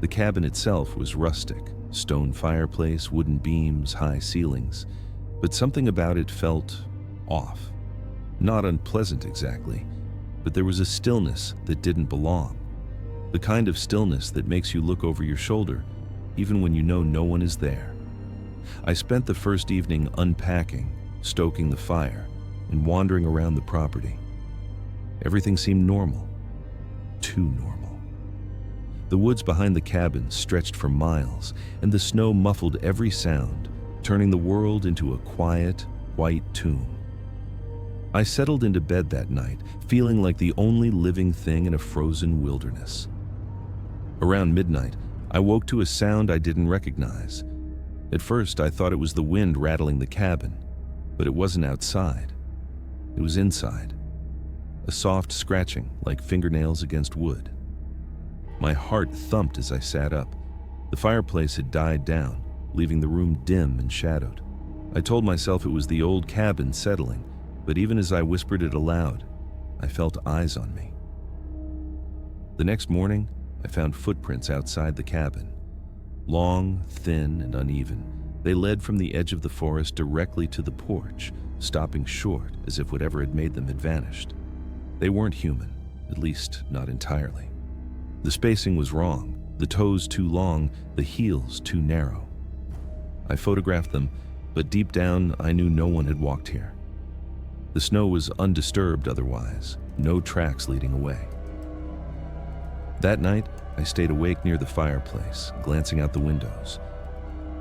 The cabin itself was rustic, stone fireplace, wooden beams, high ceilings, but something about it felt off. Not unpleasant exactly, but there was a stillness that didn't belong. The kind of stillness that makes you look over your shoulder, even when you know no one is there. I spent the first evening unpacking, stoking the fire, and wandering around the property. Everything seemed normal, too normal. The woods behind the cabin stretched for miles, and the snow muffled every sound, turning the world into a quiet, white tomb. I settled into bed that night, feeling like the only living thing in a frozen wilderness. Around midnight, I woke to a sound I didn't recognize. At first, I thought it was the wind rattling the cabin, but it wasn't outside. It was inside. A soft scratching, like fingernails against wood. My heart thumped as I sat up. The fireplace had died down, leaving the room dim and shadowed. I told myself it was the old cabin settling, but even as I whispered it aloud, I felt eyes on me. The next morning, I found footprints outside the cabin. Long, thin, and uneven, they led from the edge of the forest directly to the porch, stopping short as if whatever had made them had vanished. They weren't human, at least not entirely. The spacing was wrong, the toes too long, the heels too narrow. I photographed them, but deep down I knew no one had walked here. The snow was undisturbed otherwise, no tracks leading away. That night, I stayed awake near the fireplace, glancing out the windows.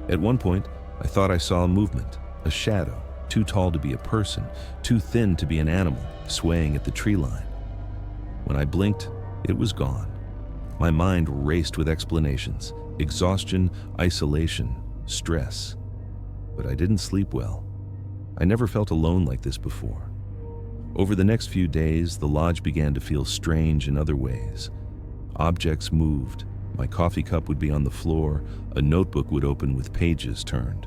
At one point, I thought I saw a movement, a shadow, too tall to be a person, too thin to be an animal, swaying at the tree line. When I blinked, it was gone. My mind raced with explanations, exhaustion, isolation, stress. But I didn't sleep well. I never felt alone like this before. Over the next few days, the lodge began to feel strange in other ways. Objects moved. My coffee cup would be on the floor. A notebook would open with pages turned.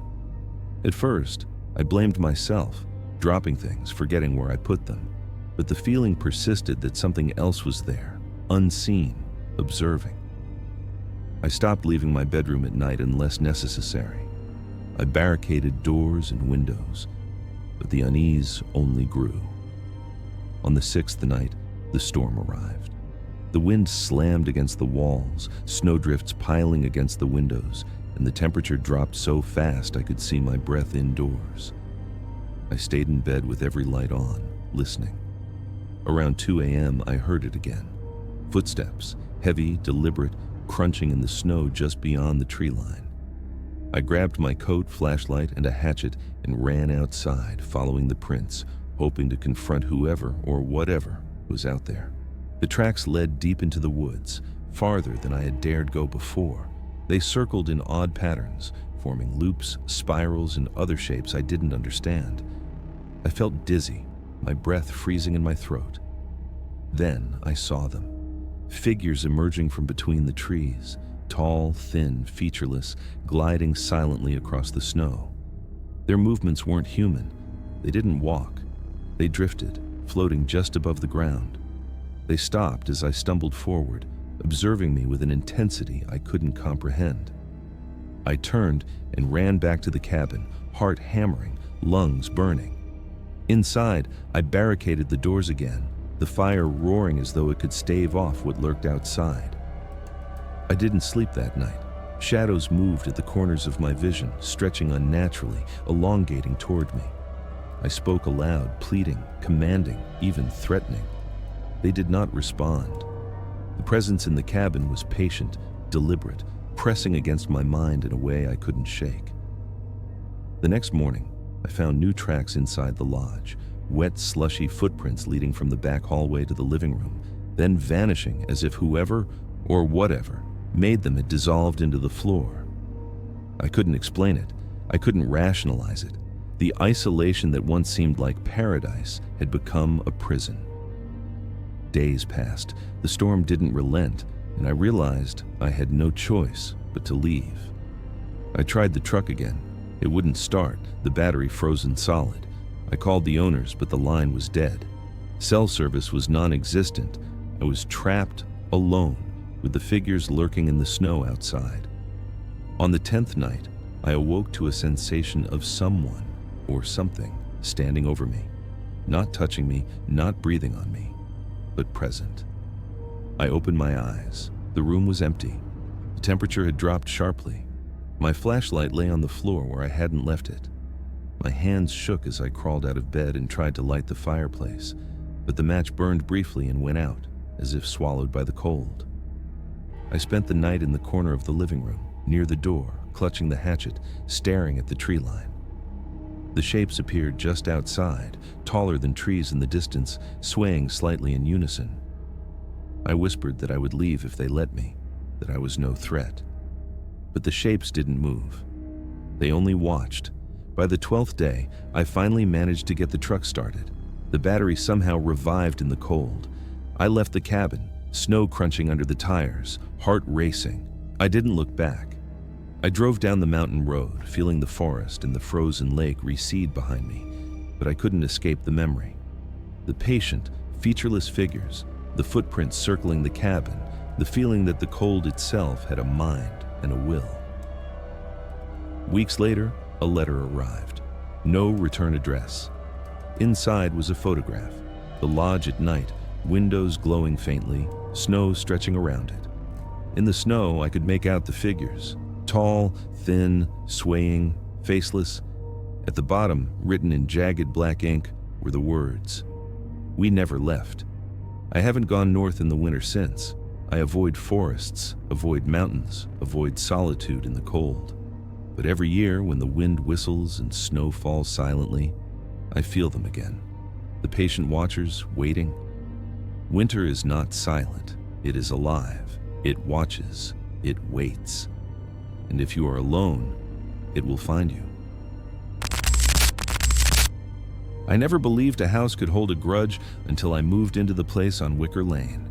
At first, I blamed myself, dropping things, forgetting where I put them. But the feeling persisted that something else was there, unseen, observing. I stopped leaving my bedroom at night unless necessary. I barricaded doors and windows, but the unease only grew. On the sixth night, the storm arrived. The wind slammed against the walls, snowdrifts piling against the windows, and the temperature dropped so fast I could see my breath indoors. I stayed in bed with every light on, listening. Around 2 a.m., I heard it again. Footsteps, heavy, deliberate, crunching in the snow just beyond the tree line. I grabbed my coat, flashlight, and a hatchet and ran outside, following the prints, hoping to confront whoever or whatever was out there. The tracks led deep into the woods, farther than I had dared go before. They circled in odd patterns, forming loops, spirals, and other shapes I didn't understand. I felt dizzy, my breath freezing in my throat. Then I saw them. Figures emerging from between the trees, tall, thin, featureless, gliding silently across the snow. Their movements weren't human. They didn't walk. They drifted, floating just above the ground. They stopped as I stumbled forward, observing me with an intensity I couldn't comprehend. I turned and ran back to the cabin, heart hammering, lungs burning. Inside, I barricaded the doors again, the fire roaring as though it could stave off what lurked outside. I didn't sleep that night. Shadows moved at the corners of my vision, stretching unnaturally, elongating toward me. I spoke aloud, pleading, commanding, even threatening. They did not respond. The presence in the cabin was patient, deliberate, pressing against my mind in a way I couldn't shake. The next morning, I found new tracks inside the lodge, wet, slushy footprints leading from the back hallway to the living room, then vanishing as if whoever or whatever made them had dissolved into the floor. I couldn't explain it. I couldn't rationalize it. The isolation that once seemed like paradise had become a prison. Days passed. The storm didn't relent, and I realized I had no choice but to leave. I tried the truck again. It wouldn't start, the battery frozen solid. I called the owners, but the line was dead. Cell service was non-existent. I was trapped, alone, with the figures lurking in the snow outside. On the 10th night, I awoke to a sensation of someone or something standing over me, not touching me, not breathing on me, but present. I opened my eyes. The room was empty. The temperature had dropped sharply. My flashlight lay on the floor where I hadn't left it. My hands shook as I crawled out of bed and tried to light the fireplace, but the match burned briefly and went out, as if swallowed by the cold. I spent the night in the corner of the living room, near the door, clutching the hatchet, staring at the tree line. The shapes appeared just outside, taller than trees in the distance, swaying slightly in unison. I whispered that I would leave if they let me, that I was no threat. But the shapes didn't move. They only watched. By the 12th day, I finally managed to get the truck started. The battery somehow revived in the cold. I left the cabin, snow crunching under the tires, heart racing. I didn't look back. I drove down the mountain road, feeling the forest and the frozen lake recede behind me, but I couldn't escape the memory. The patient, featureless figures, the footprints circling the cabin, the feeling that the cold itself had a mind and a will. Weeks later, a letter arrived. No return address. Inside was a photograph. The lodge at night, windows glowing faintly, snow stretching around it. In the snow, I could make out the figures. Tall, thin, swaying, faceless. At the bottom, written in jagged black ink, were the words, "We never left." I haven't gone north in the winter since. I avoid forests, avoid mountains, avoid solitude in the cold. But every year, when the wind whistles and snow falls silently, I feel them again. The patient watchers waiting. Winter is not silent. It is alive. It watches. It waits. And if you are alone, it will find you. I never believed a house could hold a grudge until I moved into the place on Wicker Lane.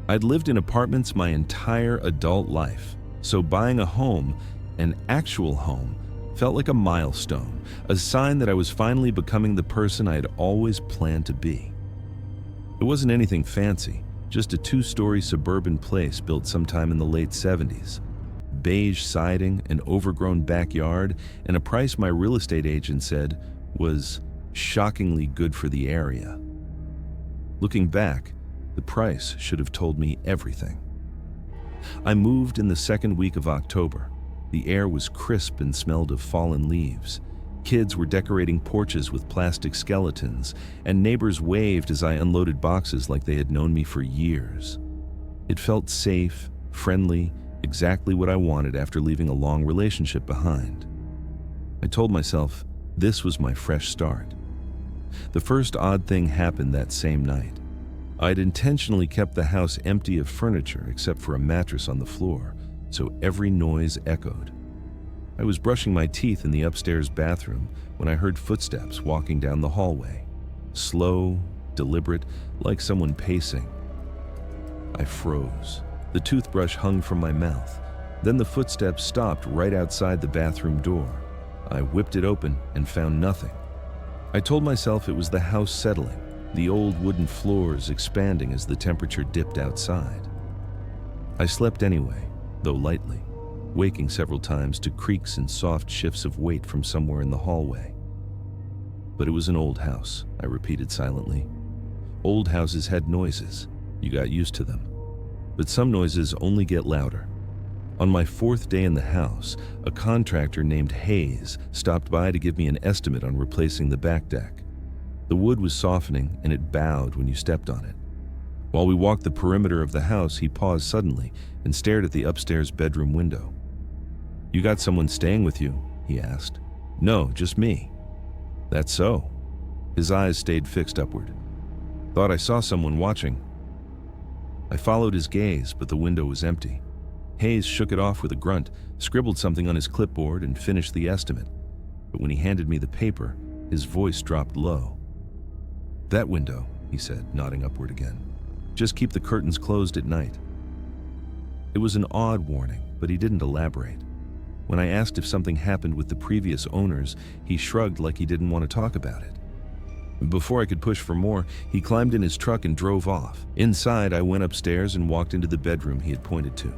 I'd lived in apartments my entire adult life, so buying a home, an actual home, felt like a milestone, a sign that I was finally becoming the person I had always planned to be. It wasn't anything fancy, just a 2-story suburban place built sometime in the late 70s. Beige siding, an overgrown backyard, and a price my real estate agent said was shockingly good for the area. Looking back, the price should have told me everything. I moved in the second week of October. The air was crisp and smelled of fallen leaves. Kids were decorating porches with plastic skeletons, and neighbors waved as I unloaded boxes like they had known me for years. It felt safe, friendly, exactly what I wanted after leaving a long relationship behind. I told myself this was my fresh start. The first odd thing happened that same night. I'd intentionally kept the house empty of furniture except for a mattress on the floor, so every noise echoed. I was brushing my teeth in the upstairs bathroom when I heard footsteps walking down the hallway. Slow, deliberate, like someone pacing. I froze. The toothbrush hung from my mouth. Then the footsteps stopped right outside the bathroom door. I whipped it open and found nothing. I told myself it was the house settling, the old wooden floors expanding as the temperature dipped outside. I slept anyway, though lightly, waking several times to creaks and soft shifts of weight from somewhere in the hallway. But it was an old house, I repeated silently. Old houses had noises. You got used to them. But some noises only get louder. On my 4th day in the house, a contractor named Hayes stopped by to give me an estimate on replacing the back deck. The wood was softening and it bowed when you stepped on it. While we walked the perimeter of the house, he paused suddenly and stared at the upstairs bedroom window. "You got someone staying with you?" he asked. "No, just me." "That's so." His eyes stayed fixed upward. "Thought I saw someone watching." I followed his gaze, but the window was empty. Hayes shook it off with a grunt, scribbled something on his clipboard, and finished the estimate. But when he handed me the paper, his voice dropped low. "That window," he said, nodding upward again. "Just keep the curtains closed at night." It was an odd warning, but he didn't elaborate. When I asked if something happened with the previous owners, he shrugged like he didn't want to talk about it. Before I could push for more, he climbed in his truck and drove off. Inside, I went upstairs and walked into the bedroom he had pointed to.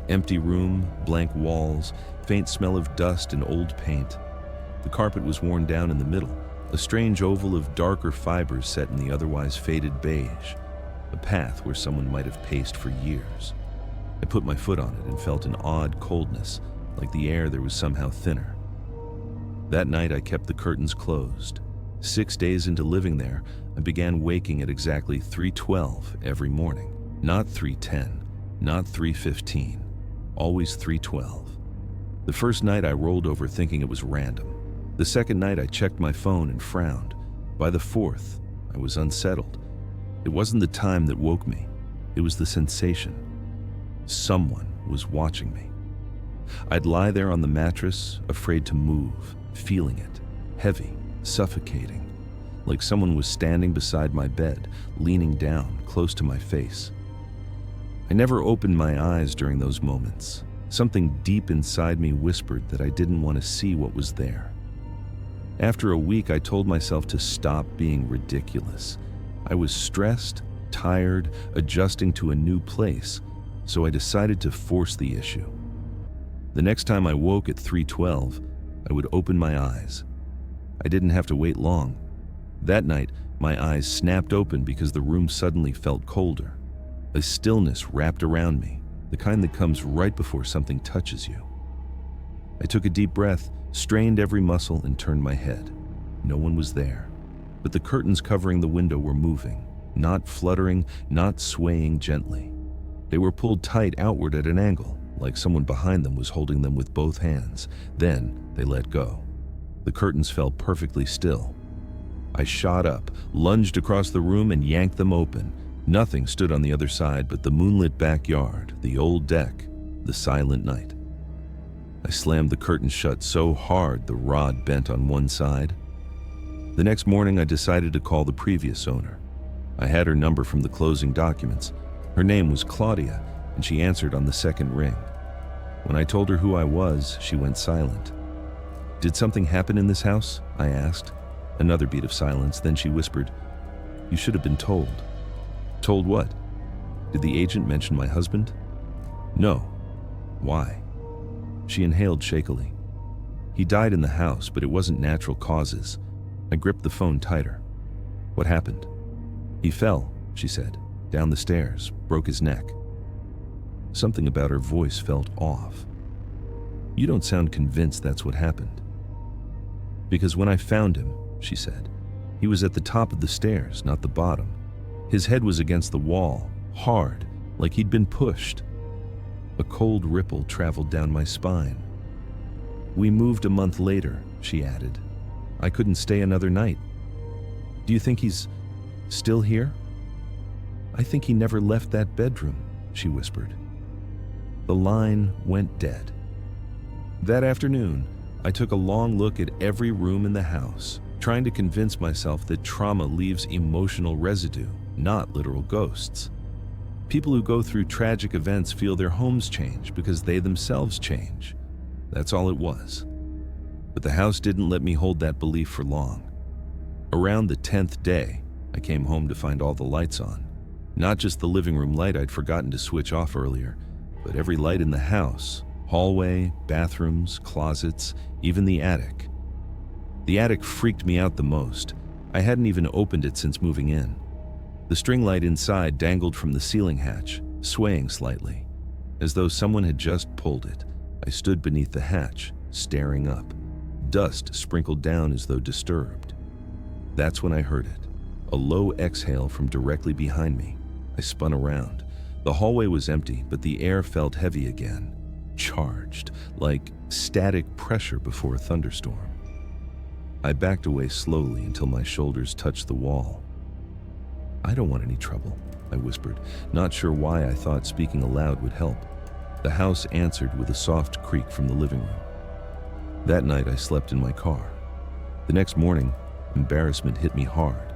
Empty room, blank walls, faint smell of dust and old paint. The carpet was worn down in the middle, a strange oval of darker fibers set in the otherwise faded beige, a path where someone might have paced for years. I put my foot on it and felt an odd coldness, like the air there was somehow thinner. That night I kept the curtains closed. 6 days into living there, I began waking at exactly 3:12 every morning. Not 3:10, not 3:15, always 3:12. The first night I rolled over thinking it was random. The second night I checked my phone and frowned. By the fourth, I was unsettled. It wasn't the time that woke me, it was the sensation. Someone was watching me. I'd lie there on the mattress, afraid to move, feeling it, heavy, suffocating, like someone was standing beside my bed, leaning down, close to my face. I never opened my eyes during those moments. Something deep inside me whispered that I didn't want to see what was there. After a week, I told myself to stop being ridiculous. I was stressed, tired, adjusting to a new place, so I decided to force the issue. The next time I woke at 3:12, I would open my eyes. I didn't have to wait long. That night, my eyes snapped open because the room suddenly felt colder. A stillness wrapped around me, the kind that comes right before something touches you. I took a deep breath, strained every muscle, and turned my head. No one was there, but the curtains covering the window were moving, not fluttering, not swaying gently. They were pulled tight outward at an angle, like someone behind them was holding them with both hands. Then they let go. The curtains fell perfectly still. I shot up, lunged across the room, and yanked them open. Nothing stood on the other side but the moonlit backyard, the old deck, the silent night. I slammed the curtains shut so hard the rod bent on one side. The next morning, I decided to call the previous owner. I had her number from the closing documents. Her name was Claudia, and she answered on the second ring. When I told her who I was, she went silent. "Did something happen in this house?" I asked. Another beat of silence, then she whispered, "You should have been told." "Told what? Did the agent mention my husband?" "No." "Why?" She inhaled shakily. "He died in the house, but it wasn't natural causes." I gripped the phone tighter. "What happened?" "He fell," she said, "down the stairs, broke his neck." Something about her voice felt off. "You don't sound convinced that's what happened." "Because when I found him," she said, "he was at the top of the stairs, not the bottom. His head was against the wall, hard, like he'd been pushed." A cold ripple traveled down my spine. "We moved a month later," she added. "I couldn't stay another night." "Do you think he's still here?" "I think he never left that bedroom," she whispered. The line went dead. That afternoon, I took a long look at every room in the house, trying to convince myself that trauma leaves emotional residue, not literal ghosts. People who go through tragic events feel their homes change because they themselves change. That's all it was. But the house didn't let me hold that belief for long. Around the 10th day, I came home to find all the lights on. Not just the living room light I'd forgotten to switch off earlier, but every light in the house, hallway, bathrooms, closets, even the attic. The attic freaked me out the most. I hadn't even opened it since moving in. The string light inside dangled from the ceiling hatch, swaying slightly. As though someone had just pulled it, I stood beneath the hatch, staring up. Dust sprinkled down as though disturbed. That's when I heard it, a low exhale from directly behind me. I spun around. The hallway was empty, but the air felt heavy again, charged, like static pressure before a thunderstorm. I backed away slowly until my shoulders touched the wall. "I don't want any trouble," I whispered, not sure why I thought speaking aloud would help. The house answered with a soft creak from the living room. That night I slept in my car. The next morning, embarrassment hit me hard.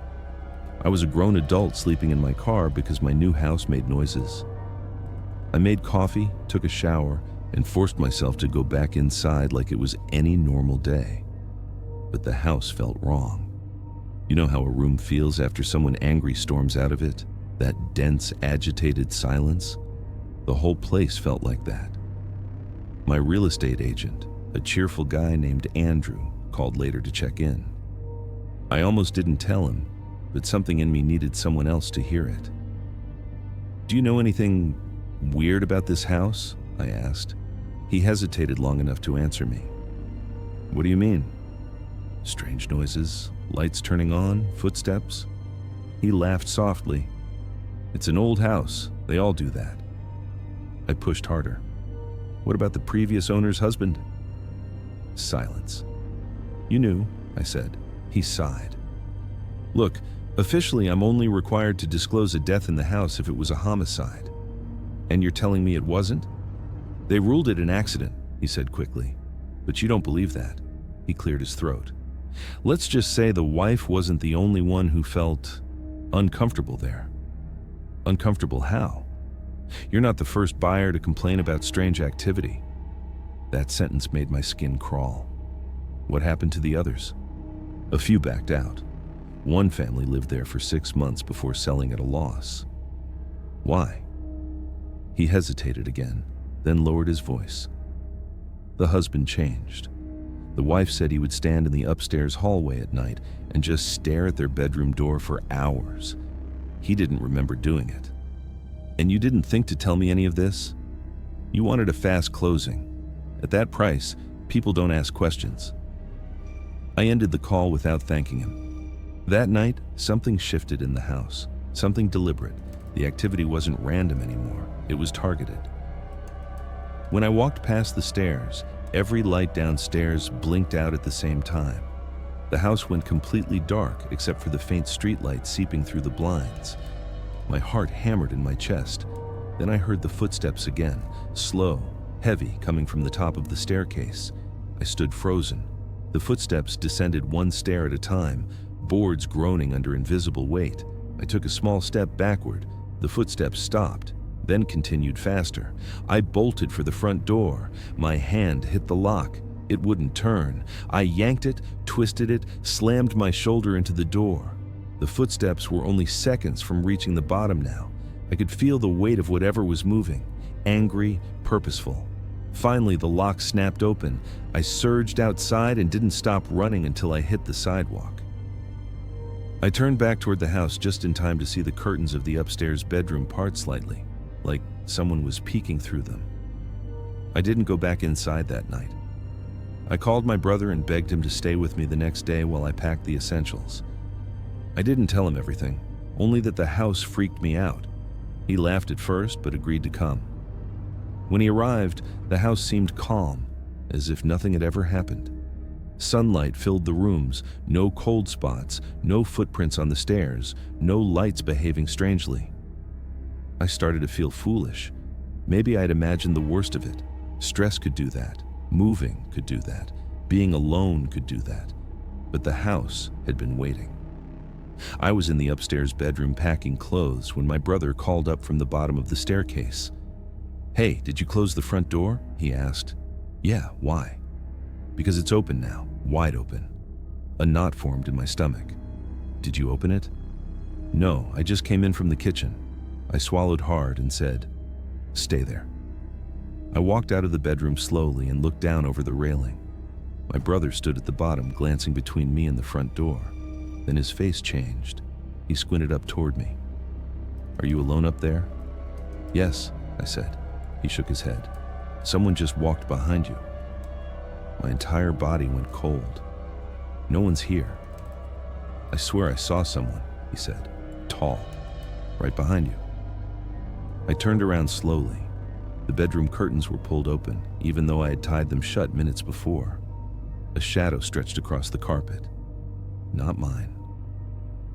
I was a grown adult sleeping in my car because my new house made noises. I made coffee, took a shower, and forced myself to go back inside like it was any normal day. But the house felt wrong. You know how a room feels after someone angry storms out of it? That dense, agitated silence? The whole place felt like that. My real estate agent, a cheerful guy named Andrew, called later to check in. I almost didn't tell him, but something in me needed someone else to hear it. "Do you know anything weird about this house?" I asked. He hesitated long enough to answer me. "What do you mean?" "Strange noises, lights turning on, footsteps." He laughed softly. "It's an old house. They all do that." I pushed harder. "What about the previous owner's husband?" Silence. "You knew," I said. He sighed. "Look, officially I'm only required to disclose a death in the house if it was a homicide. And you're telling me it wasn't?" "They ruled it an accident," he said quickly. "But you don't believe that." He cleared his throat. "Let's just say the wife wasn't the only one who felt uncomfortable there." "Uncomfortable how?" "You're not the first buyer to complain about strange activity." That sentence made my skin crawl. "What happened to the others?" "A few backed out. One family lived there for 6 months before selling at a loss." "Why?" He hesitated again, then lowered his voice. "The husband changed. The wife said he would stand in the upstairs hallway at night and just stare at their bedroom door for hours. He didn't remember doing it." "And you didn't think to tell me any of this?" "You wanted a fast closing. At that price, people don't ask questions." I ended the call without thanking him. That night, something shifted in the house, something deliberate. The activity wasn't random anymore, it was targeted. When I walked past the stairs, every light downstairs blinked out at the same time. The house went completely dark except for the faint streetlight seeping through the blinds. My heart hammered in my chest. Then I heard the footsteps again, slow, heavy, coming from the top of the staircase. I stood frozen. The footsteps descended one stair at a time, boards groaning under invisible weight. I took a small step backward. The footsteps stopped, then continued faster. I bolted for the front door. My hand hit the lock. It wouldn't turn. I yanked it, twisted it, slammed my shoulder into the door. The footsteps were only seconds from reaching the bottom now. I could feel the weight of whatever was moving, angry, purposeful. Finally, the lock snapped open. I surged outside and didn't stop running until I hit the sidewalk. I turned back toward the house just in time to see the curtains of the upstairs bedroom part slightly, like someone was peeking through them. I didn't go back inside that night. I called my brother and begged him to stay with me the next day while I packed the essentials. I didn't tell him everything, only that the house freaked me out. He laughed at first, but agreed to come. When he arrived, the house seemed calm, as if nothing had ever happened. Sunlight filled the rooms, no cold spots, no footprints on the stairs, no lights behaving strangely. I started to feel foolish. Maybe I'd imagined the worst of it. Stress could do that. Moving could do that. Being alone could do that. But the house had been waiting. I was in the upstairs bedroom packing clothes when my brother called up from the bottom of the staircase. "Hey, did you close the front door?" he asked. "Yeah, why?" "Because it's open now, wide open." A knot formed in my stomach. "Did you open it?" "No, I just came in from the kitchen." I swallowed hard and said, "Stay there." I walked out of the bedroom slowly and looked down over the railing. My brother stood at the bottom, glancing between me and the front door. Then his face changed. He squinted up toward me. "Are you alone up there?" "Yes," I said. He shook his head. "Someone just walked behind you." My entire body went cold. "No one's here." "I swear I saw someone," he said. "Tall. Right behind you." I turned around slowly. The bedroom curtains were pulled open, even though I had tied them shut minutes before. A shadow stretched across the carpet. Not mine.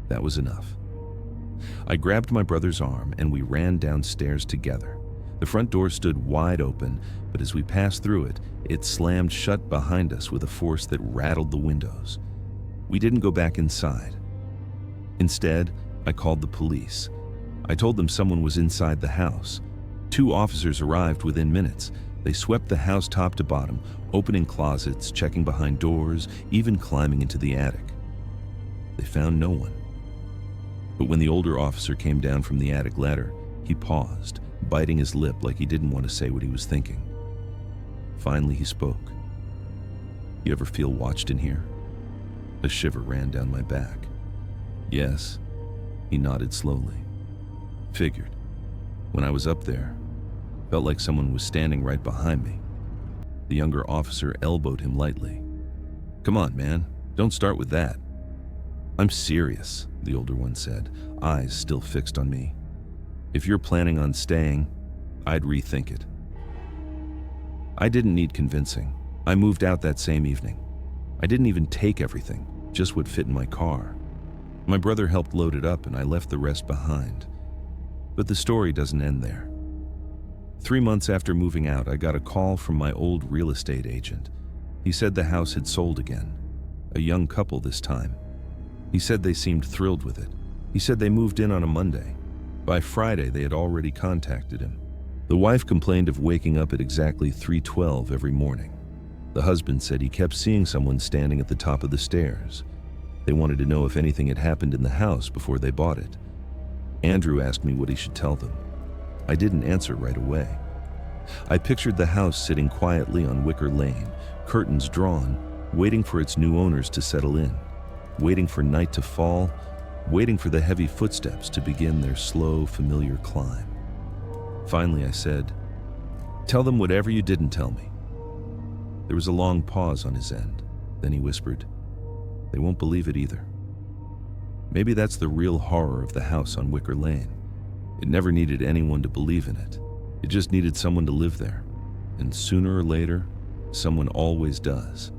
That was enough. I grabbed my brother's arm and we ran downstairs together. The front door stood wide open, but as we passed through it, it slammed shut behind us with a force that rattled the windows. We didn't go back inside. Instead, I called the police. I told them someone was inside the house. 2 officers arrived within minutes. They swept the house top to bottom, opening closets, checking behind doors, even climbing into the attic. They found no one. But when the older officer came down from the attic ladder, he paused, biting his lip like he didn't want to say what he was thinking. Finally, he spoke. "You ever feel watched in here?" A shiver ran down my back. "Yes." He nodded slowly. "Figured. When I was up there, felt like someone was standing right behind me." The younger officer elbowed him lightly. "Come on, man. Don't start with that." "I'm serious," the older one said, eyes still fixed on me. "If you're planning on staying, I'd rethink it." I didn't need convincing. I moved out that same evening. I didn't even take everything, just what fit in my car. My brother helped load it up and I left the rest behind. But the story doesn't end there. 3 months after moving out, I got a call from my old real estate agent. He said the house had sold again. A young couple this time. He said they seemed thrilled with it. He said they moved in on a Monday. By Friday, they had already contacted him. The wife complained of waking up at exactly 3:12 every morning. The husband said he kept seeing someone standing at the top of the stairs. They wanted to know if anything had happened in the house before they bought it. Andrew asked me what he should tell them. I didn't answer right away. I pictured the house sitting quietly on Wicker Lane, curtains drawn, waiting for its new owners to settle in, waiting for night to fall, waiting for the heavy footsteps to begin their slow, familiar climb. Finally, I said, "Tell them whatever you didn't tell me." There was a long pause on his end. Then he whispered, "They won't believe it either." Maybe that's the real horror of the house on Wicker Lane. It never needed anyone to believe in it. It just needed someone to live there. And sooner or later, someone always does.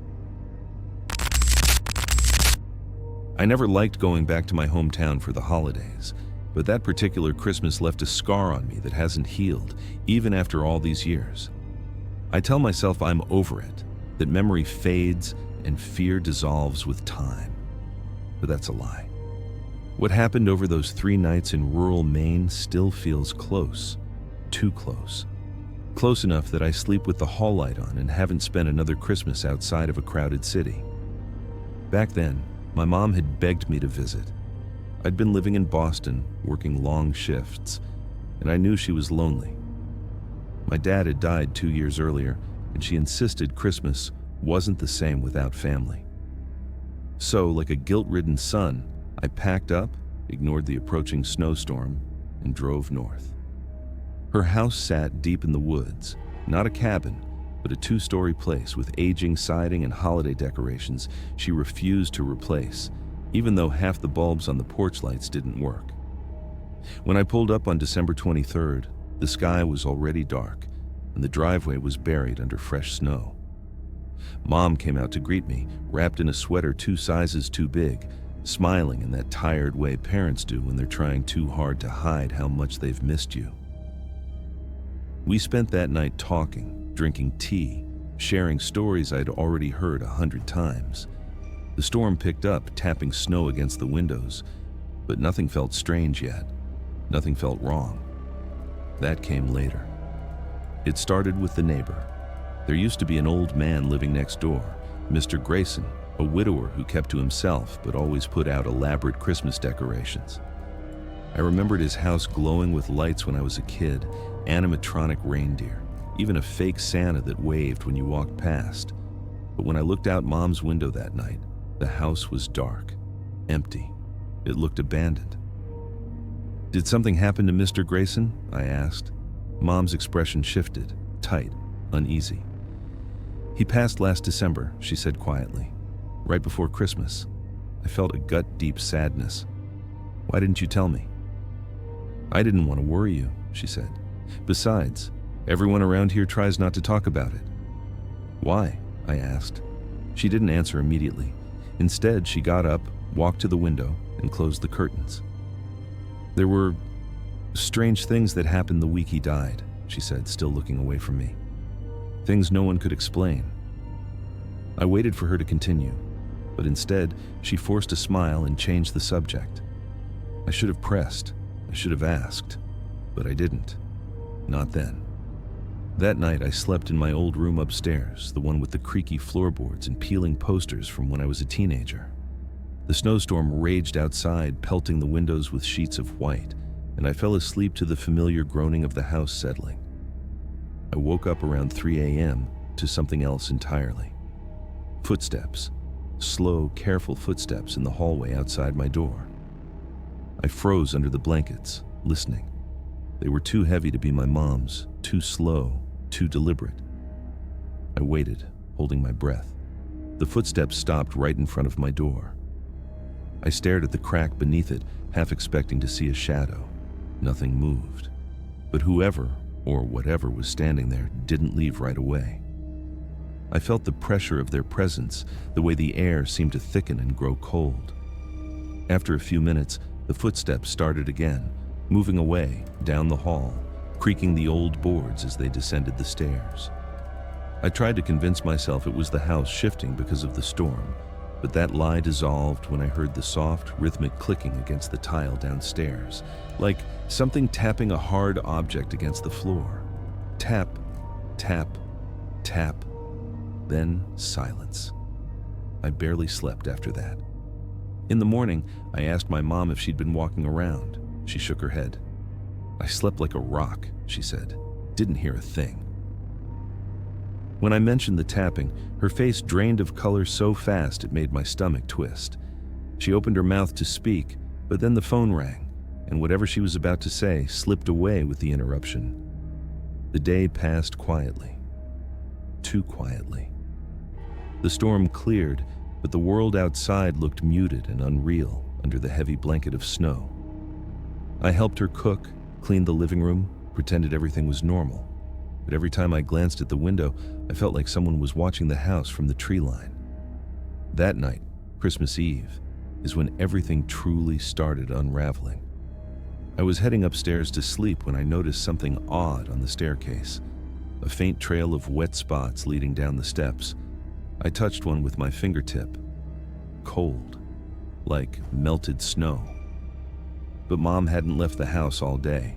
I never liked going back to my hometown for the holidays, but that particular Christmas left a scar on me that hasn't healed, even after all these years. I tell myself I'm over it, that memory fades and fear dissolves with time. But that's a lie. What happened over those 3 nights in rural Maine still feels close, too close. Close enough that I sleep with the hall light on and haven't spent another Christmas outside of a crowded city. Back then, my mom had begged me to visit. I'd been living in Boston, working long shifts, and I knew she was lonely. My dad had died 2 years earlier, and she insisted Christmas wasn't the same without family. So, like a guilt-ridden son, I packed up, ignored the approaching snowstorm, and drove north. Her house sat deep in the woods, not a cabin, but a 2-story place with aging siding and holiday decorations she refused to replace, even though half the bulbs on the porch lights didn't work. When I pulled up on December 23rd, the sky was already dark, and the driveway was buried under fresh snow. Mom came out to greet me, wrapped in a sweater 2 sizes too big, smiling in that tired way parents do when they're trying too hard to hide how much they've missed you. We spent that night talking, drinking tea, sharing stories I'd already heard 100 times. The storm picked up, tapping snow against the windows, but nothing felt strange yet. Nothing felt wrong. That came later. It started with the neighbor. There used to be an old man living next door, Mr. Grayson, a widower who kept to himself but always put out elaborate Christmas decorations. I remembered his house glowing with lights when I was a kid, animatronic reindeer, even a fake Santa that waved when you walked past. But when I looked out Mom's window that night, the house was dark, empty. It looked abandoned. "Did something happen to Mr. Grayson?" I asked. Mom's expression shifted, tight, uneasy. "He passed last December," she said quietly, "right before Christmas." I felt a gut-deep sadness. "Why didn't you tell me?" "I didn't want to worry you," she said. "Besides, everyone around here tries not to talk about it." "Why?" I asked. She didn't answer immediately. Instead, she got up, walked to the window, and closed the curtains. "There were strange things that happened the week he died," she said, still looking away from me. "Things no one could explain." I waited for her to continue, but instead, she forced a smile and changed the subject. I should have pressed. I should have asked, but I didn't. Not then. That night, I slept in my old room upstairs, the one with the creaky floorboards and peeling posters from when I was a teenager. The snowstorm raged outside, pelting the windows with sheets of white, and I fell asleep to the familiar groaning of the house settling. I woke up around 3 a.m. to something else entirely. Footsteps. Slow, careful footsteps in the hallway outside my door. I froze under the blankets, listening. They were too heavy to be my mom's, too slow, too deliberate. I waited, holding my breath. The footsteps stopped right in front of my door. I stared at the crack beneath it, half expecting to see a shadow. Nothing moved. But whoever, or whatever was standing there, didn't leave right away. I felt the pressure of their presence, the way the air seemed to thicken and grow cold. After a few minutes, the footsteps started again, moving away, down the hall, creaking the old boards as they descended the stairs. I tried to convince myself it was the house shifting because of the storm, but that lie dissolved when I heard the soft, rhythmic clicking against the tile downstairs, like something tapping a hard object against the floor. Tap, tap, tap. Then silence. I barely slept after that. In the morning, I asked my mom if she'd been walking around. She shook her head. "I slept like a rock," she said. "Didn't hear a thing." When I mentioned the tapping, her face drained of color so fast it made my stomach twist. She opened her mouth to speak, but then the phone rang, and whatever she was about to say slipped away with the interruption. The day passed quietly. Too quietly. The storm cleared, but the world outside looked muted and unreal under the heavy blanket of snow. I helped her cook, cleaned the living room, pretended everything was normal. But every time I glanced at the window, I felt like someone was watching the house from the tree line. That night, Christmas Eve, is when everything truly started unraveling. I was heading upstairs to sleep when I noticed something odd on the staircase, a faint trail of wet spots leading down the steps. I touched one with my fingertip. Cold, like melted snow. But Mom hadn't left the house all day,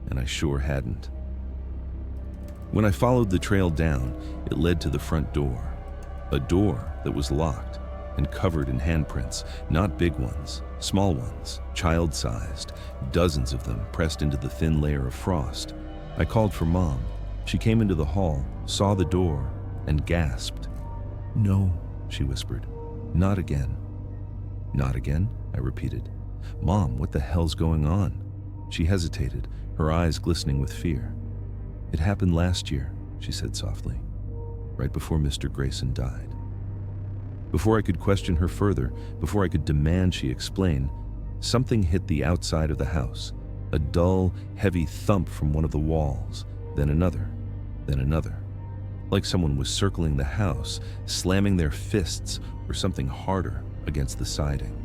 and I sure hadn't. When I followed the trail down, it led to the front door. A door that was locked and covered in handprints, not big ones, small ones, child-sized, dozens of them pressed into the thin layer of frost. I called for Mom. She came into the hall, saw the door, and gasped. "No," she whispered. "Not again." "Not again?" I repeated. "Mom, what the hell's going on?" She hesitated, her eyes glistening with fear. "It happened last year," she said softly, "right before Mr. Grayson died." Before I could question her further, before I could demand she explain, something hit the outside of the house, a dull, heavy thump from one of the walls, then another, like someone was circling the house, slamming their fists or something harder against the siding.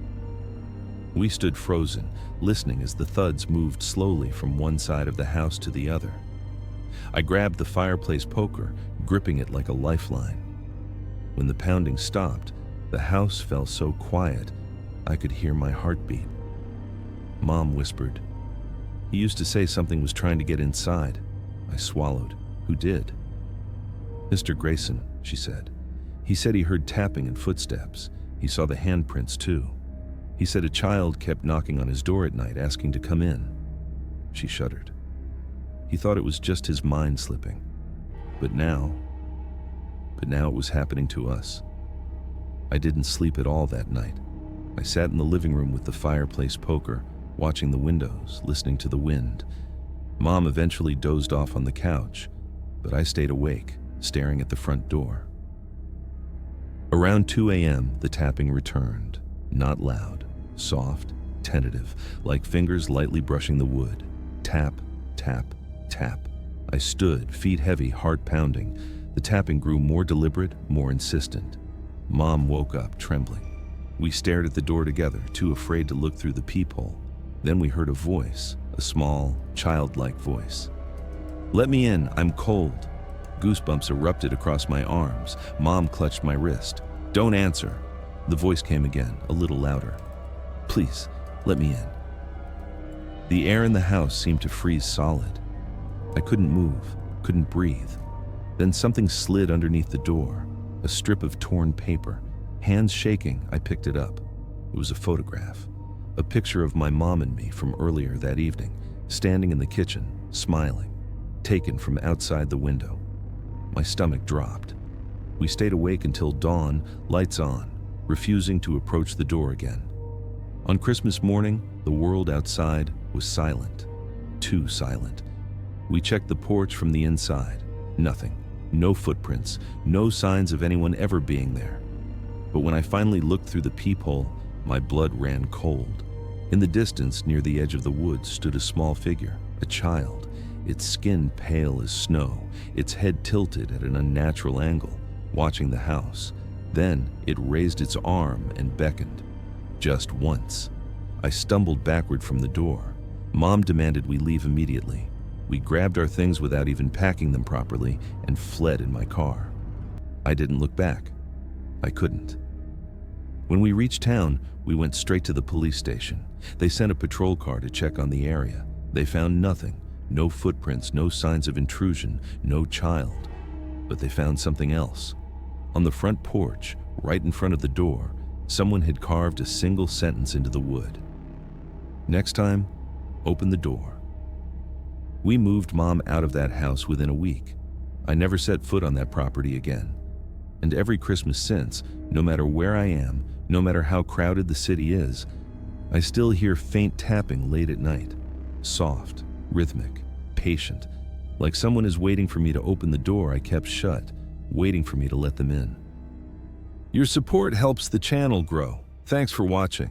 We stood frozen, listening as the thuds moved slowly from one side of the house to the other. I grabbed the fireplace poker, gripping it like a lifeline. When the pounding stopped, the house fell so quiet I could hear my heartbeat. Mom whispered, "He used to say something was trying to get inside." I swallowed. "Who did?" "Mr. Grayson," she said. "He said he heard tapping and footsteps. He saw the handprints too. He said a child kept knocking on his door at night asking to come in. She shuddered. He thought it was just his mind slipping. But now it was happening to us. I didn't sleep at all that night. I sat in the living room with the fireplace poker, watching the windows, listening to the wind. Mom eventually dozed off on the couch, but I stayed awake, staring at the front door. Around 2 a.m., the tapping returned. Not loud, soft, tentative, like fingers lightly brushing the wood. Tap, tap, tap. I stood, feet heavy, heart pounding. The tapping grew more deliberate, more insistent. Mom woke up, trembling. We stared at the door together, too afraid to look through the peephole. Then we heard a voice, a small, childlike voice. "Let me in, I'm cold." Goosebumps erupted across my arms. Mom clutched my wrist. "Don't answer." The voice came again, a little louder. "Please, let me in." The air in the house seemed to freeze solid. I couldn't move, couldn't breathe. Then something slid underneath the door, a strip of torn paper. Hands shaking, I picked it up. It was a photograph, a picture of my mom and me from earlier that evening, standing in the kitchen, smiling, taken from outside the window. My stomach dropped. We stayed awake until dawn, lights on, refusing to approach the door again. On Christmas morning, the world outside was silent, too silent. We checked the porch from the inside. Nothing. No footprints, no signs of anyone ever being there. But when I finally looked through the peephole, my blood ran cold. In the distance, near the edge of the woods, stood a small figure, a child, its skin pale as snow, its head tilted at an unnatural angle, watching the house. Then it raised its arm and beckoned. Just once. I stumbled backward from the door. Mom demanded we leave immediately. We grabbed our things without even packing them properly and fled in my car. I didn't look back. I couldn't. When we reached town, we went straight to the police station. They sent a patrol car to check on the area. They found nothing. No footprints, no signs of intrusion, no child. But they found something else. On the front porch, right in front of the door, someone had carved a single sentence into the wood. "Next time, open the door." We moved Mom out of that house within a week. I never set foot on that property again. And every Christmas since, no matter where I am, no matter how crowded the city is, I still hear faint tapping late at night. Soft, rhythmic, patient. Like someone is waiting for me to open the door I kept shut, waiting for me to let them in. Your support helps the channel grow. Thanks for watching.